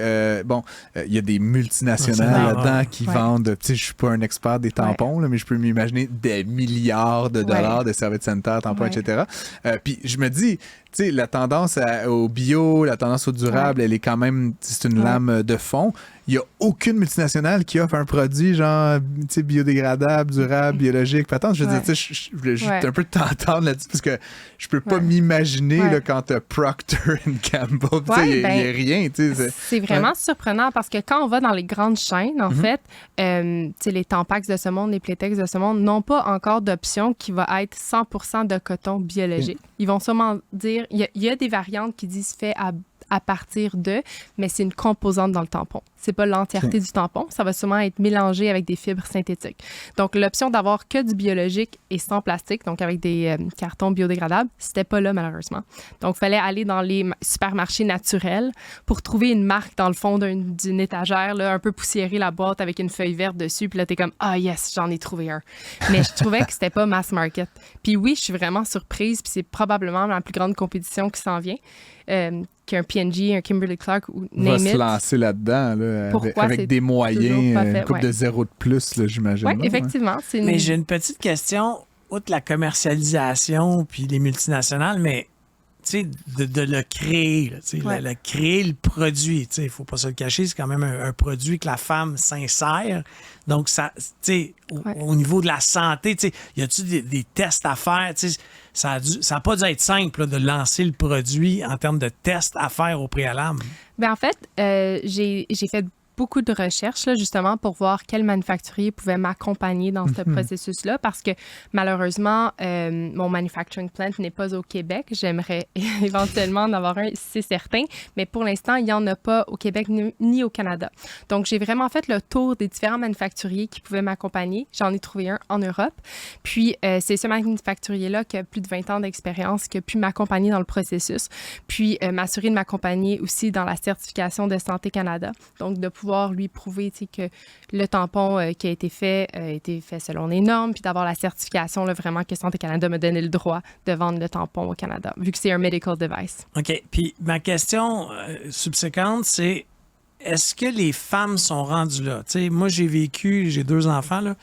Il y a des multinationales là-dedans qui vendent, je suis pas un expert des tampons, là, mais je peux m'imaginer des milliards de dollars de services sanitaires, tampons, etc. Puis je me dis, tu sais, la tendance au bio, la tendance au durable, elle est quand même, c'est une lame de fond. Il n'y a aucune multinationale qui offre un produit genre, tu sais, biodégradable, durable, biologique. Attends, je veux dire, tu sais, je voulais juste un peu t'entendre là-dessus parce que je peux pas m'imaginer là, quand t'as Procter & Gamble, tu sais, il n'y a rien, tu sais. C'est vraiment surprenant parce que quand on va dans les grandes chaînes, en fait, tu sais, les Tampax de ce monde, les Playtex de ce monde n'ont pas encore d'option qui va être 100% de coton biologique. Ils vont sûrement dire, il y a des variantes qui disent fait à partir de, mais c'est une composante dans le tampon. C'est pas l'entièreté du tampon. Ça va sûrement être mélangé avec des fibres synthétiques. Donc, l'option d'avoir que du biologique et sans plastique, donc avec des cartons biodégradables, c'était pas là, malheureusement. Donc, il fallait aller dans les supermarchés naturels pour trouver une marque dans le fond d'une étagère, là, un peu poussiérée, la boîte avec une feuille verte dessus. Puis là, t'es comme, ah yes, j'en ai trouvé un. Mais je trouvais que c'était pas mass market. Puis oui, je suis vraiment surprise. Puis c'est probablement la plus grande compétition qui s'en vient. Qu'un P&G, un Kimberly-Clark ou name it. Va se lancer là-dedans, là, avec des moyens, une couple de zéro de plus, là, j'imagine. Oui, effectivement. Mais j'ai une petite question, outre la commercialisation puis les multinationales, mais tu sais, de le créer, là, créer le produit. Il ne faut pas se le cacher, c'est quand même un produit que la femme s'insère. Donc, ça, au niveau de la santé, y a-t-il des tests à faire? Ça n'a pas dû être simple là, de lancer le produit en termes de tests à faire au préalable. Bien, en fait, j'ai fait beaucoup de recherches, là, justement, pour voir quel manufacturier pouvait m'accompagner dans ce processus-là, parce que malheureusement, mon manufacturing plant n'est pas au Québec. J'aimerais éventuellement en avoir un, c'est certain, mais pour l'instant, il n'y en a pas au Québec ni au Canada. Donc, j'ai vraiment fait le tour des différents manufacturiers qui pouvaient m'accompagner. J'en ai trouvé un en Europe. Puis, c'est ce manufacturier-là qui a plus de 20 ans d'expérience qui a pu m'accompagner dans le processus, puis m'assurer de m'accompagner aussi dans la certification de Santé Canada. Donc, de pouvoir lui prouver que le tampon qui a été fait selon les normes, puis d'avoir la certification là, vraiment que Santé Canada me donnait le droit de vendre le tampon au Canada, vu que c'est un medical device. OK. Puis ma question subséquente, c'est est-ce que les femmes sont rendues là? T'sais, moi, j'ai 2 enfants, là.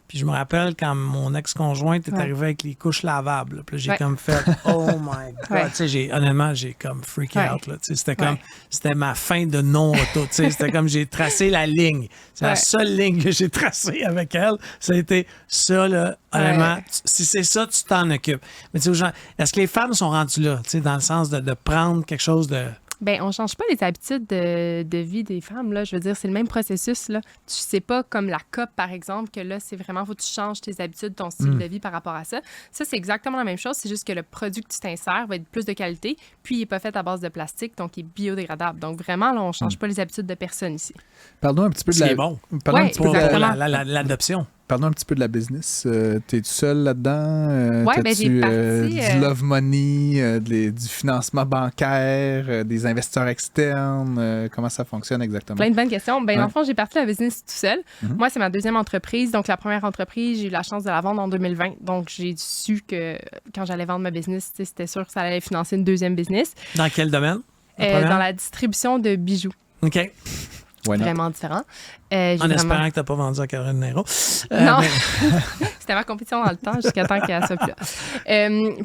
Puis je me rappelle quand mon ex-conjointe est arrivée avec les couches lavables. Puis j'ai comme fait « Oh my God! » Honnêtement, j'ai comme freak out. Là, c'était comme, c'était ma fin de non-auto. C'était comme j'ai tracé la ligne. C'est la seule ligne que j'ai tracée avec elle. Ça a été ça, là. Honnêtement, si c'est ça, tu t'en occupes. Mais tu sais, est-ce que les femmes sont rendues là? Dans le sens de prendre quelque chose de... Bien, on ne change pas les habitudes de vie des femmes, là. Je veux dire, c'est le même processus, là. Tu sais pas, comme la COP, par exemple, que là, c'est vraiment, faut que tu changes tes habitudes, ton style de vie par rapport à ça. Ça, c'est exactement la même chose. C'est juste que le produit que tu t'insères va être plus de qualité, puis il n'est pas fait à base de plastique, donc il est biodégradable. Donc, vraiment, là, on ne change pas les habitudes de personne ici. Parlons un petit peu de l'adoption. Parlons un petit peu de la business. T'es-tu seul là-dedans? Oui, bien, j'ai parti... du love money, du financement bancaire, des investisseurs externes? Comment ça fonctionne exactement? Plein de bonnes questions. Bien, dans le fond, j'ai parti la business tout seul. Moi, c'est ma deuxième entreprise. Donc, la première entreprise, j'ai eu la chance de la vendre en 2020. Donc, j'ai su que quand j'allais vendre ma business, c'était sûr que ça allait financer une deuxième business. Dans quel domaine? Dans la distribution de bijoux. OK. Vraiment différent. En espérant que tu n'as pas vendu à Caroline Néro. Non, c'était ma compétition dans le temps jusqu'à temps qu'elle soit plus là.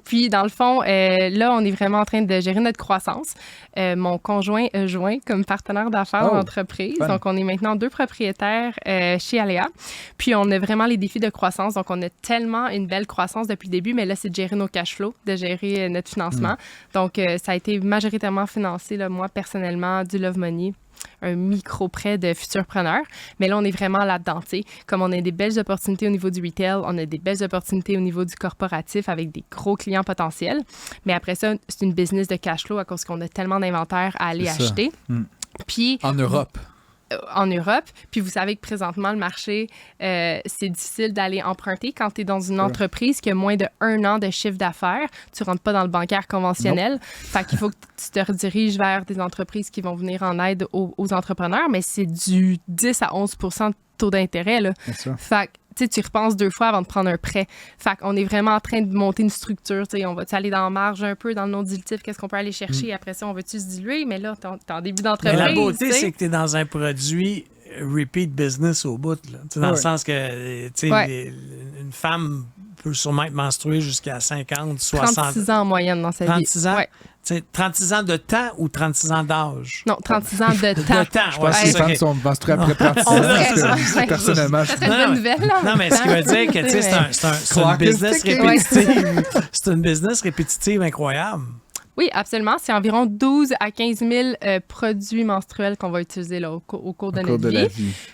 Puis, dans le fond, là, on est vraiment en train de gérer notre croissance. Mon conjoint a joint comme partenaire d'affaires d'entreprise. Donc, on est maintenant 2 propriétaires chez Aléa. Puis, on a vraiment les défis de croissance. Donc, on a tellement une belle croissance depuis le début, mais là, c'est de gérer nos cash flows, de gérer notre financement. Donc, ça a été majoritairement financé, là, moi, personnellement, du Love Money, un micro-prêt de futurs preneurs. Mais là, on est vraiment là-dedans. T'sais. Comme on a des belles opportunités au niveau du retail, on a des belles opportunités au niveau du corporatif avec des gros clients potentiels. Mais après ça, c'est une business de cash flow à cause qu'on a tellement d'inventaire à aller acheter. Puis, en Europe. En Europe. Puis vous savez que présentement, le marché, c'est difficile d'aller emprunter quand tu es dans une entreprise qui a moins de 1 an de chiffre d'affaires. Tu rentres pas dans le bancaire conventionnel. Fait qu'il faut que tu te rediriges vers des entreprises qui vont venir en aide aux entrepreneurs, mais c'est du 10 à 11 % de taux d'intérêt. Là. Fait que tu repenses 2 fois avant de prendre un prêt. Fait qu'on est vraiment en train de monter une structure. On va-tu aller dans la marge un peu, dans le non-dilutif, qu'est-ce qu'on peut aller chercher? Après ça, on va-tu se diluer? Mais là, t'es en début d'entreprise. Mais la beauté, c'est que t'es dans un produit repeat business au bout. Là. Dans le sens que une femme peut sûrement être menstruée jusqu'à 50, 60... 36 ans en moyenne dans sa vie. 36 ans? Ouais. 36 ans de temps ou 36 ans d'âge? Non, 36 ans de temps. De temps, Je pense que les femmes sont menstruées après 36 ans. Parce que, personnellement, je Ça serait une bonne nouvelle, là. Non, mais ce qui veut dire que c'est une business répétitive. C'est une business répétitive incroyable. Oui, absolument. C'est environ 12 à 15 000 produits menstruels qu'on va utiliser là, au cours de notre vie.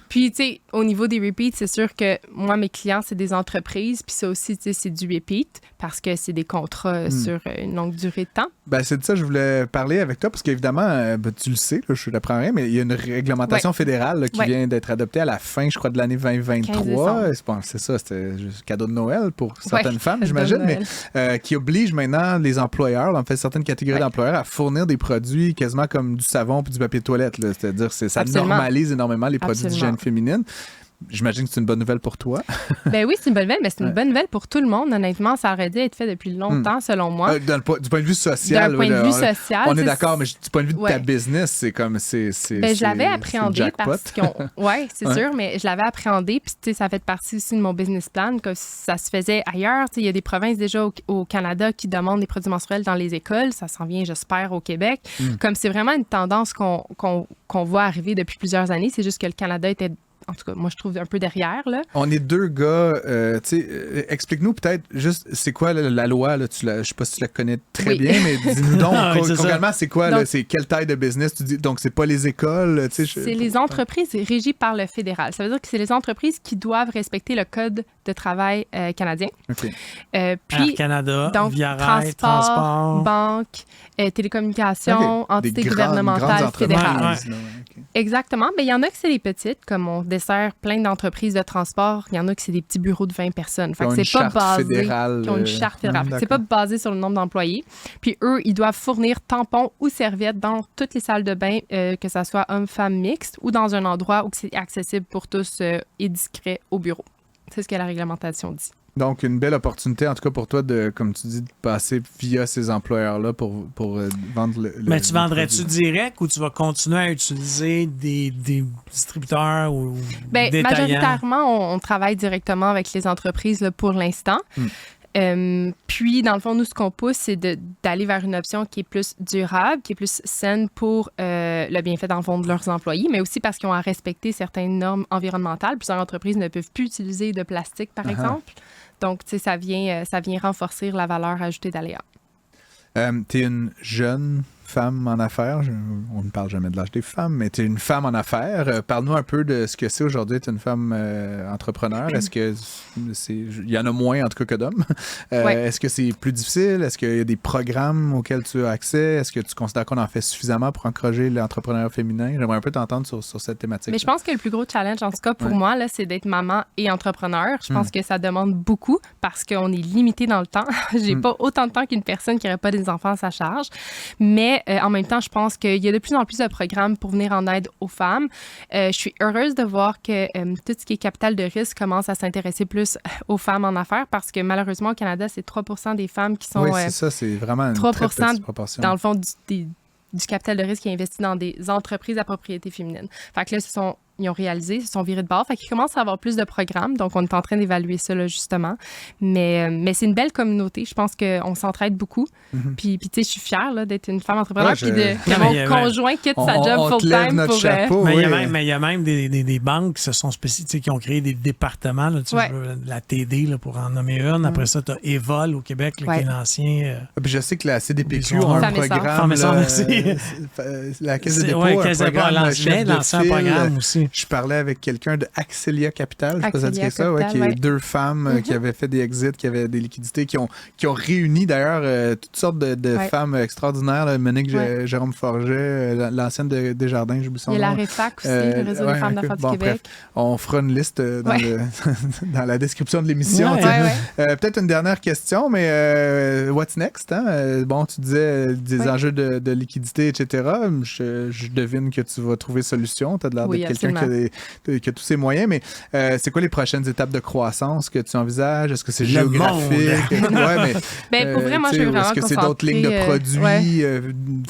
Puis, tu sais, au niveau des repeats, c'est sûr que moi, mes clients, c'est des entreprises. Puis ça aussi, tu sais, c'est du repeat parce que c'est des contrats sur une longue durée de temps. Ben, c'est de ça que je voulais parler avec toi parce qu'évidemment, tu le sais, là, je t'apprends rien, mais il y a une réglementation fédérale là, qui vient d'être adoptée à la fin, je crois, de l'année 2023. C'est ça, c'était juste cadeau de Noël pour certaines femmes, j'imagine, mais qui oblige maintenant les employeurs, en fait, certaines catégories d'employeurs à fournir des produits quasiment comme du savon puis du papier de toilette. Là. C'est-à-dire que ça normalise énormément les produits d'hygiène féminine. J'imagine que c'est une bonne nouvelle pour toi. Ben oui, c'est une bonne nouvelle, mais c'est une bonne nouvelle pour tout le monde. Honnêtement, ça aurait dû être fait depuis longtemps, selon moi. Du point de vue social. D'un point de vue social. On est d'accord, mais du point de vue de ta business, c'est comme... je l'avais appréhendé parce qu'on... Oui, c'est sûr, mais je l'avais appréhendé. Puis, tu sais, ça fait partie aussi de mon business plan, que ça se faisait ailleurs. Tu sais, il y a des provinces déjà au Canada qui demandent des produits menstruels dans les écoles. Ça s'en vient, j'espère, au Québec. Comme c'est vraiment une tendance qu'on voit arriver depuis plusieurs années. C'est juste que le Canada était... En tout cas, moi, je trouve un peu derrière, là. On est deux gars, tu sais, explique-nous peut-être juste, c'est quoi la loi, là, je sais pas si tu la connais très bien, mais dis-nous donc, concrètement, c'est quoi, là, c'est quelle taille de business tu dis, donc c'est pas les écoles, tu sais. C'est les entreprises régies par le fédéral. Ça veut dire que c'est les entreprises qui doivent respecter le Code de travail canadien. OK. Puis, Air Canada, donc, Via Rail, transport, banque, télécommunications, entités gouvernementales fédérales. Exactement. Mais il y en a que c'est les petites, comme on dessert plein d'entreprises de transport. Il y en a que c'est des petits bureaux de 20 personnes. Fait que c'est pas basé. Qui ont une charte fédérale. C'est pas basé sur le nombre d'employés. Puis eux, ils doivent fournir tampons ou serviettes dans toutes les salles de bain, que ça soit homme-femme mixte ou dans un endroit où c'est accessible pour tous et discret au bureau. C'est ce que la réglementation dit. Donc, une belle opportunité, en tout cas pour toi, de, comme tu dis, de passer via ces employeurs-là pour vendre le Mais tu vendrais-tu direct ou tu vas continuer à utiliser des distributeurs ou détaillants? Majoritairement, on travaille directement avec les entreprises là, pour l'instant. Puis, dans le fond, nous, ce qu'on pousse, c'est d'aller vers une option qui est plus durable, qui est plus saine pour le bienfait, dans le fond, de leurs employés, mais aussi parce qu'ils ont à respecter certaines normes environnementales. Plusieurs entreprises ne peuvent plus utiliser de plastique, par exemple. Donc, tu sais, ça vient renforcer la valeur ajoutée d'Aléa. Tu es une jeune femme en affaires. On ne parle jamais de l'âge des femmes, mais tu es une femme en affaires. Parle-nous un peu de ce que c'est aujourd'hui être une femme entrepreneur. Est-ce que il y en a moins en tout cas que d'hommes? Est-ce que c'est plus difficile? Est-ce qu'il y a des programmes auxquels tu as accès? Est-ce que tu considères qu'on en fait suffisamment pour encourager l'entrepreneuriat féminin? J'aimerais un peu t'entendre sur cette thématique. Mais je pense que le plus gros challenge, en tout cas pour moi, là, c'est d'être maman et entrepreneur. Je pense que ça demande beaucoup parce qu'on est limité dans le temps. J'ai pas autant de temps qu'une personne qui n'aurait pas des enfants à sa charge. Mais en même temps, je pense qu'il y a de plus en plus de programmes pour venir en aide aux femmes. Je suis heureuse de voir que tout ce qui est capital de risque commence à s'intéresser plus aux femmes en affaires parce que malheureusement, au Canada, c'est 3% des femmes qui sont... Oui, c'est ça, c'est vraiment une 3% très petite proportion. Dans le fond, du capital de risque qui est investi dans des entreprises à propriété féminine. Fait que là, ils ont réalisé, ils se sont virés de bord. Fait qu'ils commencent à avoir plus de programmes. Donc, on est en train d'évaluer ça, là, justement. Mais c'est une belle communauté. Je pense qu'on s'entraide beaucoup. Puis tu sais, je suis fière là, d'être une femme entrepreneur. Puis que mon conjoint quitte sa job full-time pour... Chapeau, mais il y a même des banques qui se sont qui ont créé des départements. Là, la TD, là, pour en nommer une. Après ça, tu as Evol au Québec, là, qui est l'ancien... Puis je sais que la CDPQ a un programme. La Caisse de dépôt a un programme chef de file aussi. Je parlais avec quelqu'un de Axelia Capital, je sais pas si ça dit ça, qui est deux femmes qui avaient fait des exits, qui avaient des liquidités, qui ont réuni d'ailleurs toutes sortes de femmes extraordinaires. Là, Monique Jérôme Forget, l'ancienne de Desjardins, j'oublie son nom. Il y a la REFAC aussi, le Réseau des femmes d'affaires du Québec. Bref, on fera une liste dans la description de l'émission. Peut-être une dernière question, mais what's next? Hein? Bon, tu disais des enjeux de liquidité, etc. Je devine que tu vas trouver solution. Tu as l'air d'être quelqu'un qu'il y a tous ces moyens, mais c'est quoi les prochaines étapes de croissance que tu envisages? Est-ce que c'est Le géographique? Pour vrai, moi, je veux vraiment est-ce que c'est d'autres lignes de produits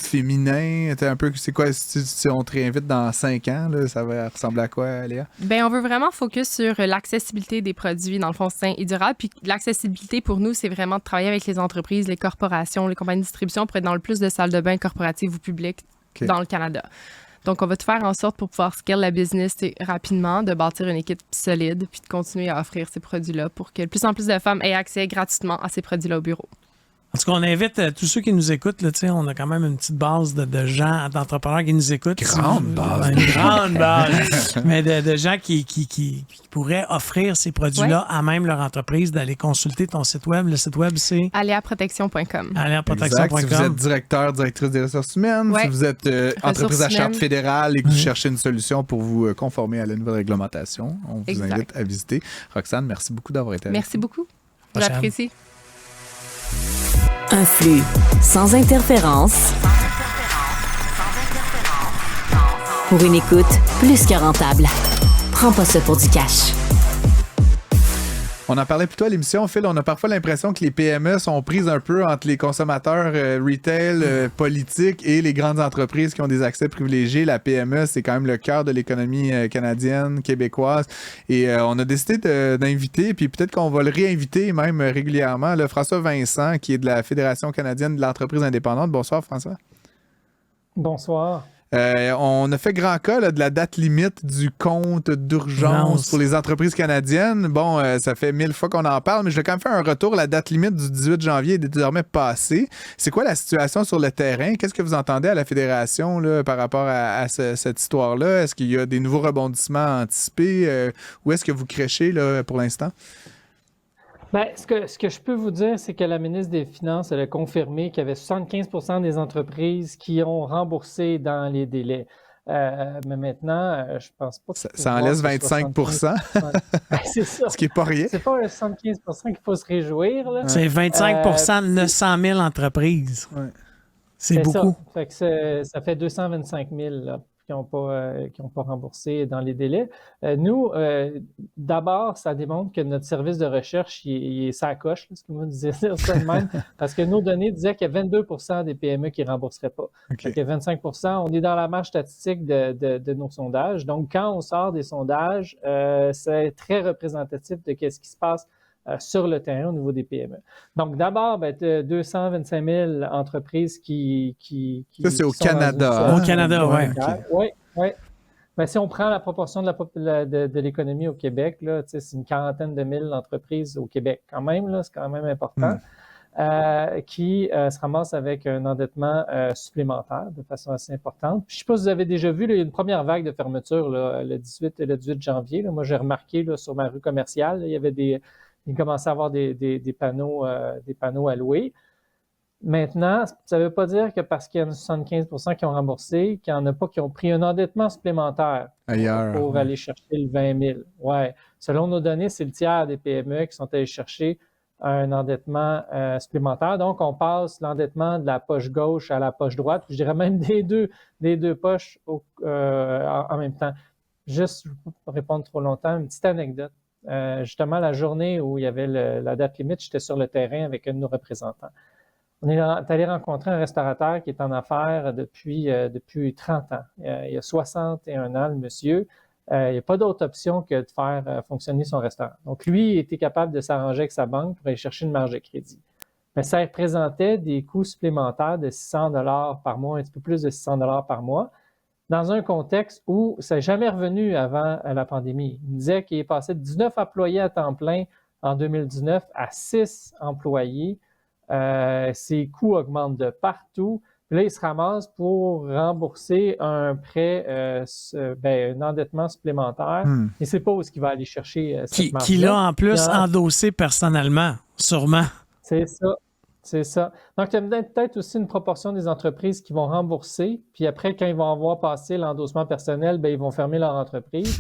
féminins? Un peu, c'est quoi, si on te réinvite dans 5 ans, là, ça va ressembler à quoi, Léa? On veut vraiment focus sur l'accessibilité des produits, dans le fond, sains et durables. Puis l'accessibilité, pour nous, c'est vraiment de travailler avec les entreprises, les corporations, les compagnies de distribution pour être dans le plus de salles de bain corporatives ou publiques dans le Canada. Donc, on va tout faire en sorte pour pouvoir scale la business rapidement, de bâtir une équipe solide, puis de continuer à offrir ces produits-là pour que de plus en plus de femmes aient accès gratuitement à ces produits-là au bureau. En tout cas, on invite tous ceux qui nous écoutent. Là, on a quand même une petite base de gens, d'entrepreneurs qui nous écoutent. Grande base. Une grande base. Mais de gens qui pourraient offrir ces produits-là à même leur entreprise, d'aller consulter ton site web. Le site web, c'est Aléaprotection.com. Aléaprotection.com. Si vous êtes directrice des ressources humaines, si vous êtes entreprise à charte fédérale et que vous cherchez une solution pour vous conformer à la nouvelle réglementation, on vous invite à visiter. Roxane, merci beaucoup d'avoir été avec nous. Merci beaucoup. J'apprécie. Un flux sans interférence. Pour une écoute plus que rentable. Prends pas ça pour du cash. On en parlait plus tôt à l'émission, Phil. On a parfois l'impression que les PME sont prises un peu entre les consommateurs retail, politiques et les grandes entreprises qui ont des accès privilégiés. La PME, c'est quand même le cœur de l'économie canadienne, québécoise. Et on a décidé d'inviter, puis peut-être qu'on va le réinviter même régulièrement, là, François Vincent, qui est de la Fédération canadienne de l'entreprise indépendante. Bonsoir, François. Bonsoir. On a fait grand cas là, de la date limite du compte d'urgence pour les entreprises canadiennes. Bon, ça fait 1000 fois qu'on en parle, mais je vais quand même faire un retour. La date limite du 18 janvier est désormais passée. C'est quoi la situation sur le terrain? Qu'est-ce que vous entendez à la Fédération là, par rapport à cette histoire-là? Est-ce qu'il y a des nouveaux rebondissements anticipés? Où est-ce que vous créchez là, pour l'instant? Bien, ce que je peux vous dire, c'est que la ministre des Finances elle a confirmé qu'il y avait 75% des entreprises qui ont remboursé dans les délais. Mais maintenant, je pense pas que ça en laisse 25%. C'est ça. Ce qui n'est pas rien. C'est pas 75% qu'il faut se réjouir. Là. C'est 25% de 900 000 entreprises. Ouais. C'est beaucoup. Ça. Fait que ça fait 225 000 là, qui n'ont pas remboursé dans les délais. Nous, d'abord, ça démontre que notre service de recherche, il est sacoche, ce que vous disiez ça de même, parce que nos données disaient qu'il y a 22% des PME qui ne rembourseraient pas. Okay. Fait que 25%, on est dans la marge statistique de nos sondages. Donc, quand on sort des sondages, c'est très représentatif de ce qui se passe sur le terrain au niveau des PME. Donc, d'abord, 225 000 entreprises qui ça, c'est au Canada. Au Canada, oui. Oui. Ben, si on prend la proportion de l'économie au Québec, là, c'est une quarantaine de mille entreprises au Québec. Quand même, là, c'est quand même important. Qui se ramassent avec un endettement supplémentaire de façon assez importante. Puis, je ne sais pas si vous avez déjà vu, là, il y a une première vague de fermeture là, le 18 janvier. Là. Moi, j'ai remarqué là, sur ma rue commerciale, là, il commençait à avoir des panneaux à louer. Maintenant, ça ne veut pas dire que parce qu'il y en a 75% qui ont remboursé, qu'il n'y en a pas qui ont pris un endettement supplémentaire pour aller chercher le 20 000. Ouais. Selon nos données, c'est le tiers des PME qui sont allés chercher un endettement supplémentaire. Donc, on passe l'endettement de la poche gauche à la poche droite, puis je dirais même des deux poches en même temps. Juste, pour répondre trop longtemps, une petite anecdote. Justement, la journée où il y avait la date limite, j'étais sur le terrain avec un de nos représentants. On est allé rencontrer un restaurateur qui est en affaires depuis 30 ans. Il a 61 ans, le monsieur. Il n'y a pas d'autre option que de faire fonctionner son restaurant. Donc, lui, il était capable de s'arranger avec sa banque pour aller chercher une marge de crédit. Mais ça représentait des coûts supplémentaires de 600 $ par mois, un petit peu plus de 600 $ par mois, dans un contexte où ça n'est jamais revenu avant la pandémie. Il disait qu'il est passé de 19 employés à temps plein en 2019 à 6 employés. Ses coûts augmentent de partout. Puis là, il se ramasse pour rembourser un prêt, un endettement supplémentaire. Il ne sait pas où est-ce qu'il va aller chercher cette marge-là. Qu'il a en plus endossé personnellement, sûrement. C'est ça. C'est ça. Donc, il y a peut-être aussi une proportion des entreprises qui vont rembourser, puis après, quand ils vont avoir passé l'endossement personnel, ils vont fermer leur entreprise.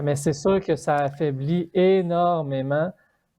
Mais c'est sûr que ça affaiblit énormément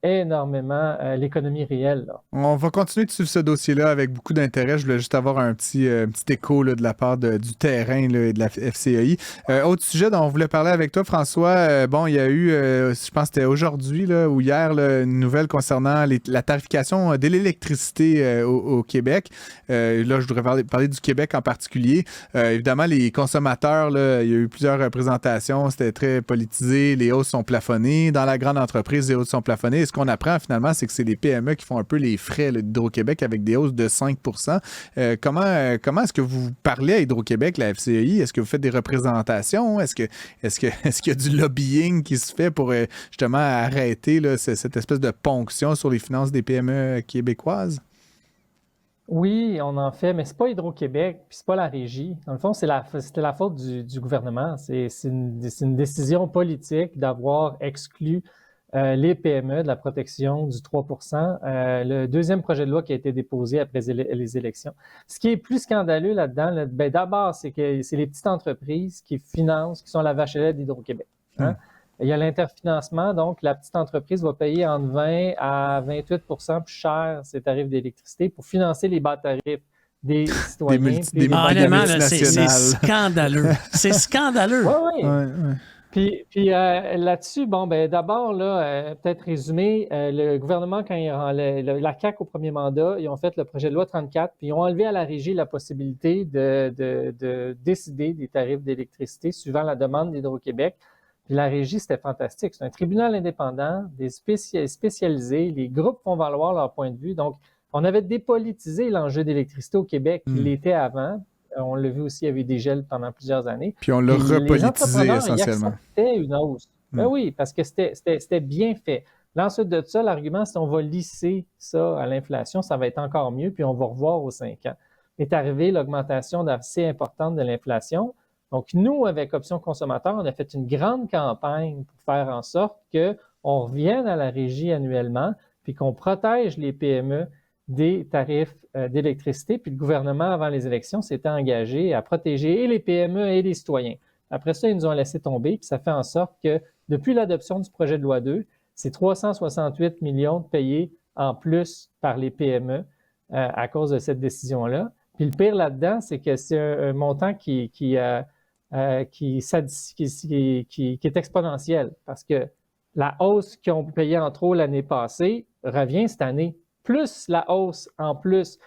énormément l'économie réelle. Là. On va continuer de suivre ce dossier-là avec beaucoup d'intérêt. Je voulais juste avoir un petit écho là, de la part du terrain là, et de la FCEI. Autre sujet dont on voulait parler avec toi, François, il y a eu, je pense que c'était aujourd'hui là, ou hier, là, une nouvelle concernant la tarification de l'électricité au Québec. Là, je voudrais parler du Québec en particulier. Évidemment, les consommateurs, là, il y a eu plusieurs représentations, c'était très politisé, les hausses sont plafonnées. Dans la grande entreprise, les hausses sont plafonnées. Et ce qu'on apprend finalement, c'est que c'est les PME qui font un peu les frais d'Hydro-Québec avec des hausses de 5 Comment est-ce que vous parlez à Hydro-Québec, la FCEI? Est-ce que vous faites des représentations? Est-ce qu'il y a du lobbying qui se fait pour justement arrêter là, cette espèce de ponction sur les finances des PME québécoises? Oui, on en fait, mais c'est pas Hydro-Québec, puis c'est pas la régie. Dans le fond, c'était la faute du gouvernement. C'est une décision politique d'avoir exclu les PME de la protection du 3 le deuxième projet de loi qui a été déposé après les élections. Ce qui est plus scandaleux là-dedans, d'abord, c'est que c'est les petites entreprises qui financent, qui sont la vache à lait d'Hydro-Québec. Hein? Il y a l'interfinancement, donc la petite entreprise va payer entre 20 à 28 plus cher ses tarifs d'électricité pour financer les bas tarifs des citoyens. Honnêtement, c'est scandaleux. C'est scandaleux. Oui. Puis là-dessus, d'abord, là, peut-être résumé, le gouvernement, quand la CAQ au premier mandat, ils ont fait le projet de loi 34, puis ils ont enlevé à la régie la possibilité de décider des tarifs d'électricité suivant la demande d'Hydro-Québec. Puis la régie, c'était fantastique. C'est un tribunal indépendant, des spécialisés, les groupes font valoir leur point de vue. Donc, on avait dépolitisé l'enjeu d'électricité au Québec, qui l'était avant. On l'a vu aussi, il y avait des gels pendant plusieurs années. Puis on l'a repolitisé essentiellement. C'était une hausse. Ben oui, parce que c'était bien fait. Là, ensuite de ça, l'argument, c'est qu'on va lisser ça à l'inflation, ça va être encore mieux, puis on va revoir aux 5 ans. Est arrivé l'augmentation assez importante de l'inflation. Donc, nous, avec Option Consommateur, on a fait une grande campagne pour faire en sorte qu'on revienne à la régie annuellement, puis qu'on protège les PME des tarifs d'électricité. Puis le gouvernement, avant les élections, s'était engagé à protéger et les PME et les citoyens. Après ça, ils nous ont laissé tomber, puis ça fait en sorte que depuis l'adoption du projet de loi 2, c'est 368 millions de payés en plus par les PME à cause de cette décision-là. Puis le pire là-dedans, c'est que c'est un montant qui est exponentiel parce que la hausse qu'ils ont payée en trop l'année passée revient cette année, plus la hausse en plus.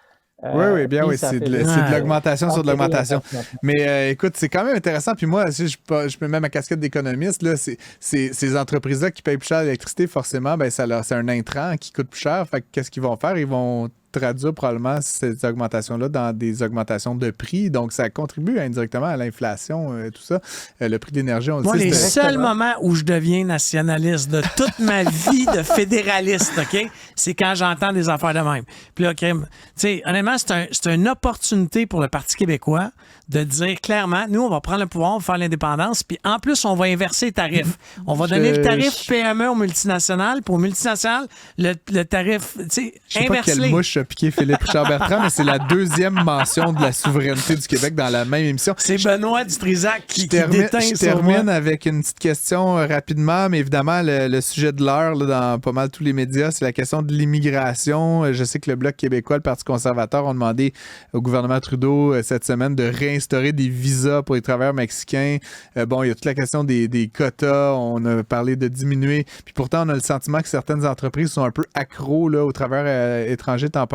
Oui, c'est de l'augmentation sur de l'augmentation. Mais écoute, c'est quand même intéressant. Puis moi, si je mets même ma casquette d'économiste, là, ces entreprises-là qui payent plus cher l'électricité, forcément, c'est un intrant qui coûte plus cher. Fait que qu'est-ce qu'ils vont faire? Ils vont traduire probablement ces augmentations-là dans des augmentations de prix. Donc, ça contribue indirectement à l'inflation, tout ça. Le prix de l'énergie, on le sait. Les seuls moments où je deviens nationaliste de toute ma vie de fédéraliste, OK, c'est quand j'entends des affaires de même. Puis là, tu sais, honnêtement, c'est une opportunité pour le Parti québécois de dire clairement, nous, on va prendre le pouvoir, on va faire l'indépendance, puis en plus, on va inverser les tarifs. On va donner le tarif PME aux multinationales, puis aux multinationales, le tarif, tu sais, inversé. Je sais pas quelle mouche a piqué Philippe Richard-Bertrand, mais c'est la deuxième mention de la souveraineté du Québec dans la même émission. C'est Benoît Dutrisac qui déteint sur moi. Je termine avec une petite question rapidement, mais évidemment, le sujet de l'heure dans pas mal tous les médias, c'est la question de l'immigration. Je sais que le Bloc québécois, le Parti conservateur, ont demandé au gouvernement Trudeau cette semaine de réinstaurer des visas pour les travailleurs mexicains. Il y a toute la question des quotas. On a parlé de diminuer. Puis pourtant, on a le sentiment que certaines entreprises sont un peu accros aux travailleurs étrangers temporaires.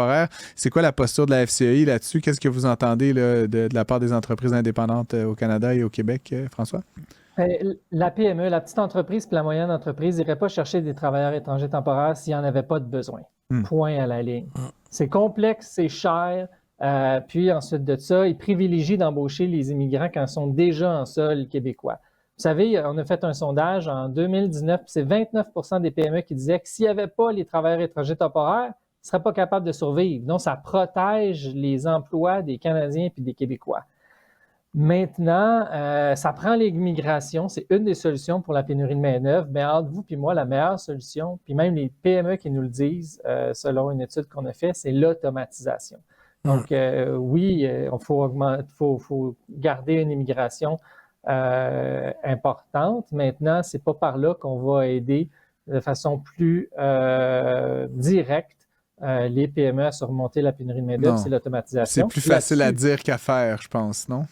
C'est quoi la posture de la FCEI là-dessus? Qu'est-ce que vous entendez là, de la part des entreprises indépendantes au Canada et au Québec, François? La PME, la petite entreprise puis la moyenne entreprise n'iraient pas chercher des travailleurs étrangers temporaires s'il n'y en avait pas de besoin. Point à la ligne. C'est complexe, c'est cher. Puis ensuite de ça, ils privilégient d'embaucher les immigrants quand ils sont déjà en sol québécois. Vous savez, on a fait un sondage en 2019, c'est 29 des PME qui disaient que s'il n'y avait pas les travailleurs étrangers temporaires, ils ne seraient pas capables de survivre. Donc, ça protège les emplois des Canadiens et des Québécois. Maintenant, ça prend l'immigration. C'est une des solutions pour la pénurie de main-d'œuvre. Mais entre vous et moi, la meilleure solution, puis même les PME qui nous le disent, selon une étude qu'on a faite, c'est l'automatisation. Donc, oui, il faut garder une immigration importante. Maintenant, c'est pas par là qu'on va aider de façon plus directe les PME à surmonter la pénurie de main-d'œuvre, c'est l'automatisation. C'est plus facile à dire qu'à faire, je pense, non?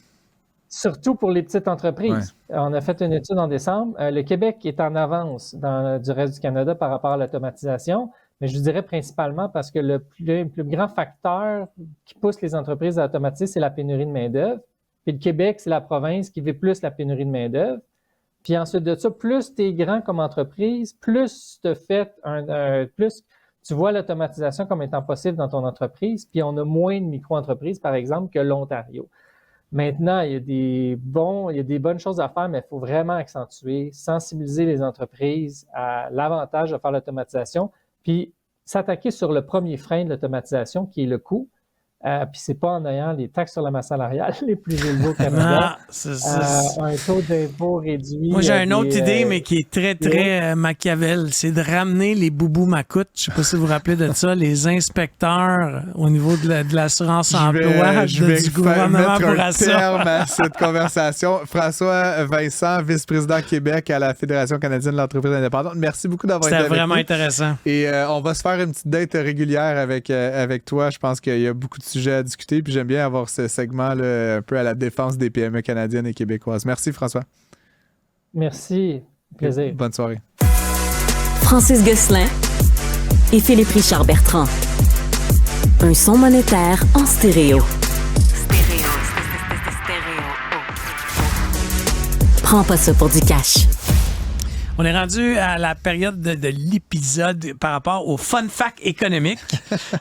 Surtout pour les petites entreprises. Ouais. On a fait une étude en décembre. Le Québec est en avance du reste du Canada par rapport à l'automatisation, mais je vous dirais principalement parce que le plus grand facteur qui pousse les entreprises à automatiser, c'est la pénurie de main-d'œuvre. Puis le Québec, c'est la province qui vit plus la pénurie de main-d'œuvre. Puis ensuite de ça, plus tu es grand comme entreprise, plus plus tu vois l'automatisation comme étant possible dans ton entreprise, puis on a moins de micro-entreprises, par exemple, que l'Ontario. Maintenant, il y a des bonnes choses à faire, mais il faut vraiment accentuer, sensibiliser les entreprises à l'avantage de faire l'automatisation, puis s'attaquer sur le premier frein de l'automatisation, qui est le coût. Puis c'est pas en ayant les taxes sur la masse salariale les plus élevées au Canada. Un taux d'impôt réduit. Moi, j'ai une autre idée, mais qui est très, très Machiavel. C'est de ramener les boubous macoutes. Je sais pas si vous vous rappelez de ça, les inspecteurs au niveau de l'assurance emploi du gouvernement pour ça. Terme à cette conversation. François Vincent, vice-président Québec à la Fédération canadienne de l'entreprise indépendante. Merci beaucoup d'avoir été avec nous. C'était vraiment intéressant. Et on va se faire une petite date régulière avec toi. Je pense qu'il y a beaucoup de sujets à discuter, puis j'aime bien avoir ce segment là, un peu à la défense des PME canadiennes et québécoises. Merci, François. Merci. Plaisir. Bonne soirée. Francis Gosselin et Philippe Richard Bertrand. Un son monétaire en stéréo. Prends pas ça pour du cash. On est rendu à la période de l'épisode par rapport au fun fact économique.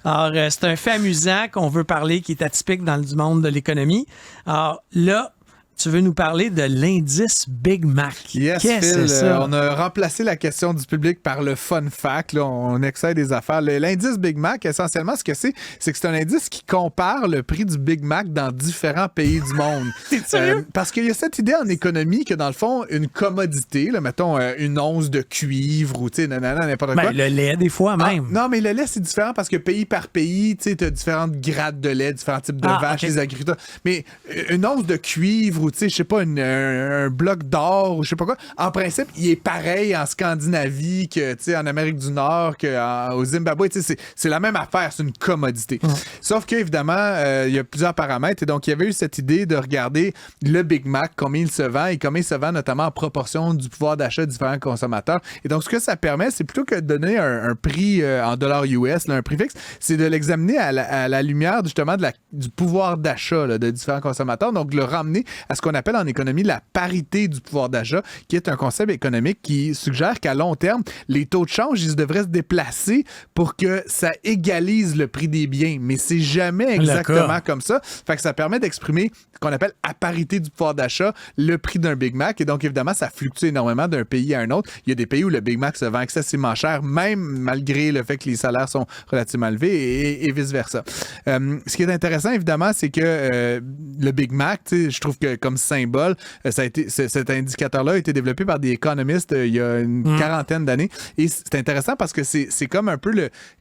Alors, c'est un fait amusant qu'on veut parler qui est atypique dans le monde de l'économie. Alors là, tu veux nous parler de l'indice Big Mac. Yes, Qu'est-ce Phil, que c'est ça? On a remplacé la question du public par le fun fact. Là, on excède des affaires. L'indice Big Mac, essentiellement, ce que c'est que c'est un indice qui compare le prix du Big Mac dans différents pays du monde. T'es sérieux? Parce qu'il y a cette idée en économie que, dans le fond, une commodité, là, mettons une once de cuivre ou n'importe quoi. Le lait, des fois, même. Non, mais le lait, c'est différent parce que pays par pays, tu as différentes grades de lait, différents types de vaches, les agriculteurs. Mais une once de cuivre ou, je sais pas, un bloc d'or ou je sais pas quoi, en principe, il est pareil en Scandinavie que, en Amérique du Nord, qu'au Zimbabwe. C'est la même affaire, c'est une commodité. Sauf qu'évidemment, il y a plusieurs paramètres. Et donc, il y avait eu cette idée de regarder le Big Mac, combien il se vend et combien il se vend notamment en proportion du pouvoir d'achat de différents consommateurs. Et donc, ce que ça permet, c'est plutôt que de donner un prix en dollars US, là, un prix fixe, c'est de l'examiner à la lumière justement du pouvoir d'achat là, de différents consommateurs. Donc, de le ramener à ce qu'on appelle en économie la parité du pouvoir d'achat, qui est un concept économique qui suggère qu'à long terme, les taux de change, ils devraient se déplacer pour que ça égalise le prix des biens. Mais c'est jamais exactement comme ça. Fait que ça permet d'exprimer ce qu'on appelle à parité du pouvoir d'achat, le prix d'un Big Mac. Et donc, évidemment, ça fluctue énormément d'un pays à un autre. Il y a des pays où le Big Mac se vend excessivement cher, même malgré le fait que les salaires sont relativement élevés et vice-versa. Ce qui est intéressant, évidemment, c'est que le Big Mac, je trouve que comme symbole, cet indicateur-là a été développé par des économistes il y a une quarantaine d'années. Et c'est intéressant parce que c'est comme un peu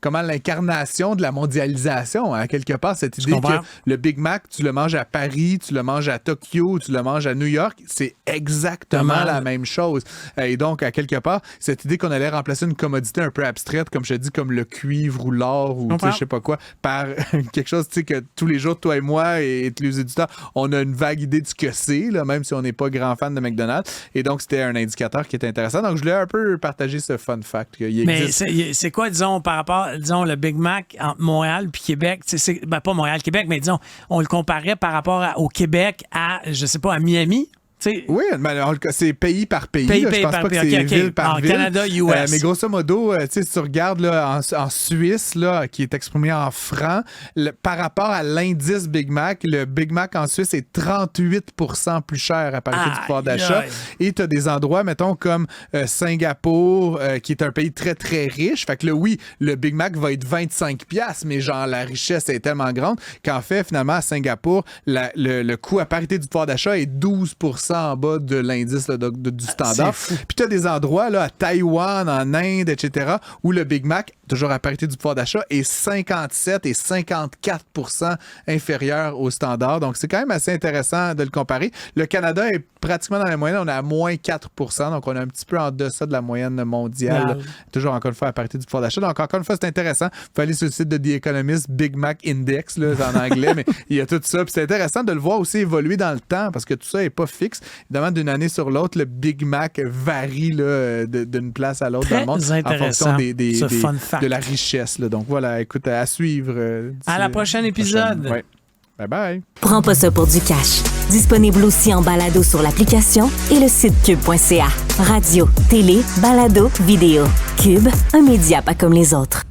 l'incarnation de la mondialisation, hein, quelque part, cette idée que le Big Mac, tu le manges à Paris, tu le manges à Tokyo, tu le manges à New York, c'est exactement la même chose. Et donc, à quelque part, cette idée qu'on allait remplacer une commodité un peu abstraite, comme je te dis, comme le cuivre ou l'or ou je sais pas quoi, par quelque chose que tous les jours, toi et moi et tous les éditeurs, on a une vague idée de ce que c'est, là, même si on n'est pas grand fan de McDonald's. Et donc, c'était un indicateur qui était intéressant. Donc, je voulais un peu partager ce fun fact. Mais c'est quoi, disons, par rapport, le Big Mac entre Montréal puis Québec? Pas Montréal-Québec, mais disons, on le comparait par rapport au Québec à, je sais pas, à Miami? Oui, mais c'est pays par pays. Je pense pas que c'est ville par ville. Canada, US. Mais grosso modo, si tu regardes là, en Suisse, là, qui est exprimé en francs, par rapport à l'indice Big Mac, le Big Mac en Suisse est 38% plus cher à parité du pouvoir d'achat. Et tu as des endroits, mettons, comme Singapour, qui est un pays très, très riche. Fait que là, oui, le Big Mac va être 25$, mais genre, la richesse est tellement grande qu'en fait, finalement, à Singapour, le coût à parité du pouvoir d'achat est 12% en bas de l'indice là, du standard. Puis tu as des endroits là, à Taïwan, en Inde, etc., où le Big Mac, toujours à parité du pouvoir d'achat, est 57 et 54% inférieur au standard. Donc, c'est quand même assez intéressant de le comparer. Le Canada est pratiquement dans la moyenne. On est à moins 4%. Donc, on est un petit peu en deçà de la moyenne mondiale. Toujours, encore une fois, à parité du pouvoir d'achat. Donc, encore une fois, c'est intéressant. Vous pouvez aller sur le site de The Economist, Big Mac Index, là, en anglais, mais il y a tout ça. Puis c'est intéressant de le voir aussi évoluer dans le temps parce que tout ça n'est pas fixe. Évidemment, d'une année sur l'autre, le Big Mac varie là, d'une place à l'autre dans le monde en fonction de la richesse. Là. Donc, voilà, écoute, à suivre. À la prochaine épisode. Ouais. Bye bye. Prends pas ça pour du cash. Disponible aussi en balado sur l'application et le site cube.ca. Radio, télé, balado, vidéo. Cube, un média pas comme les autres.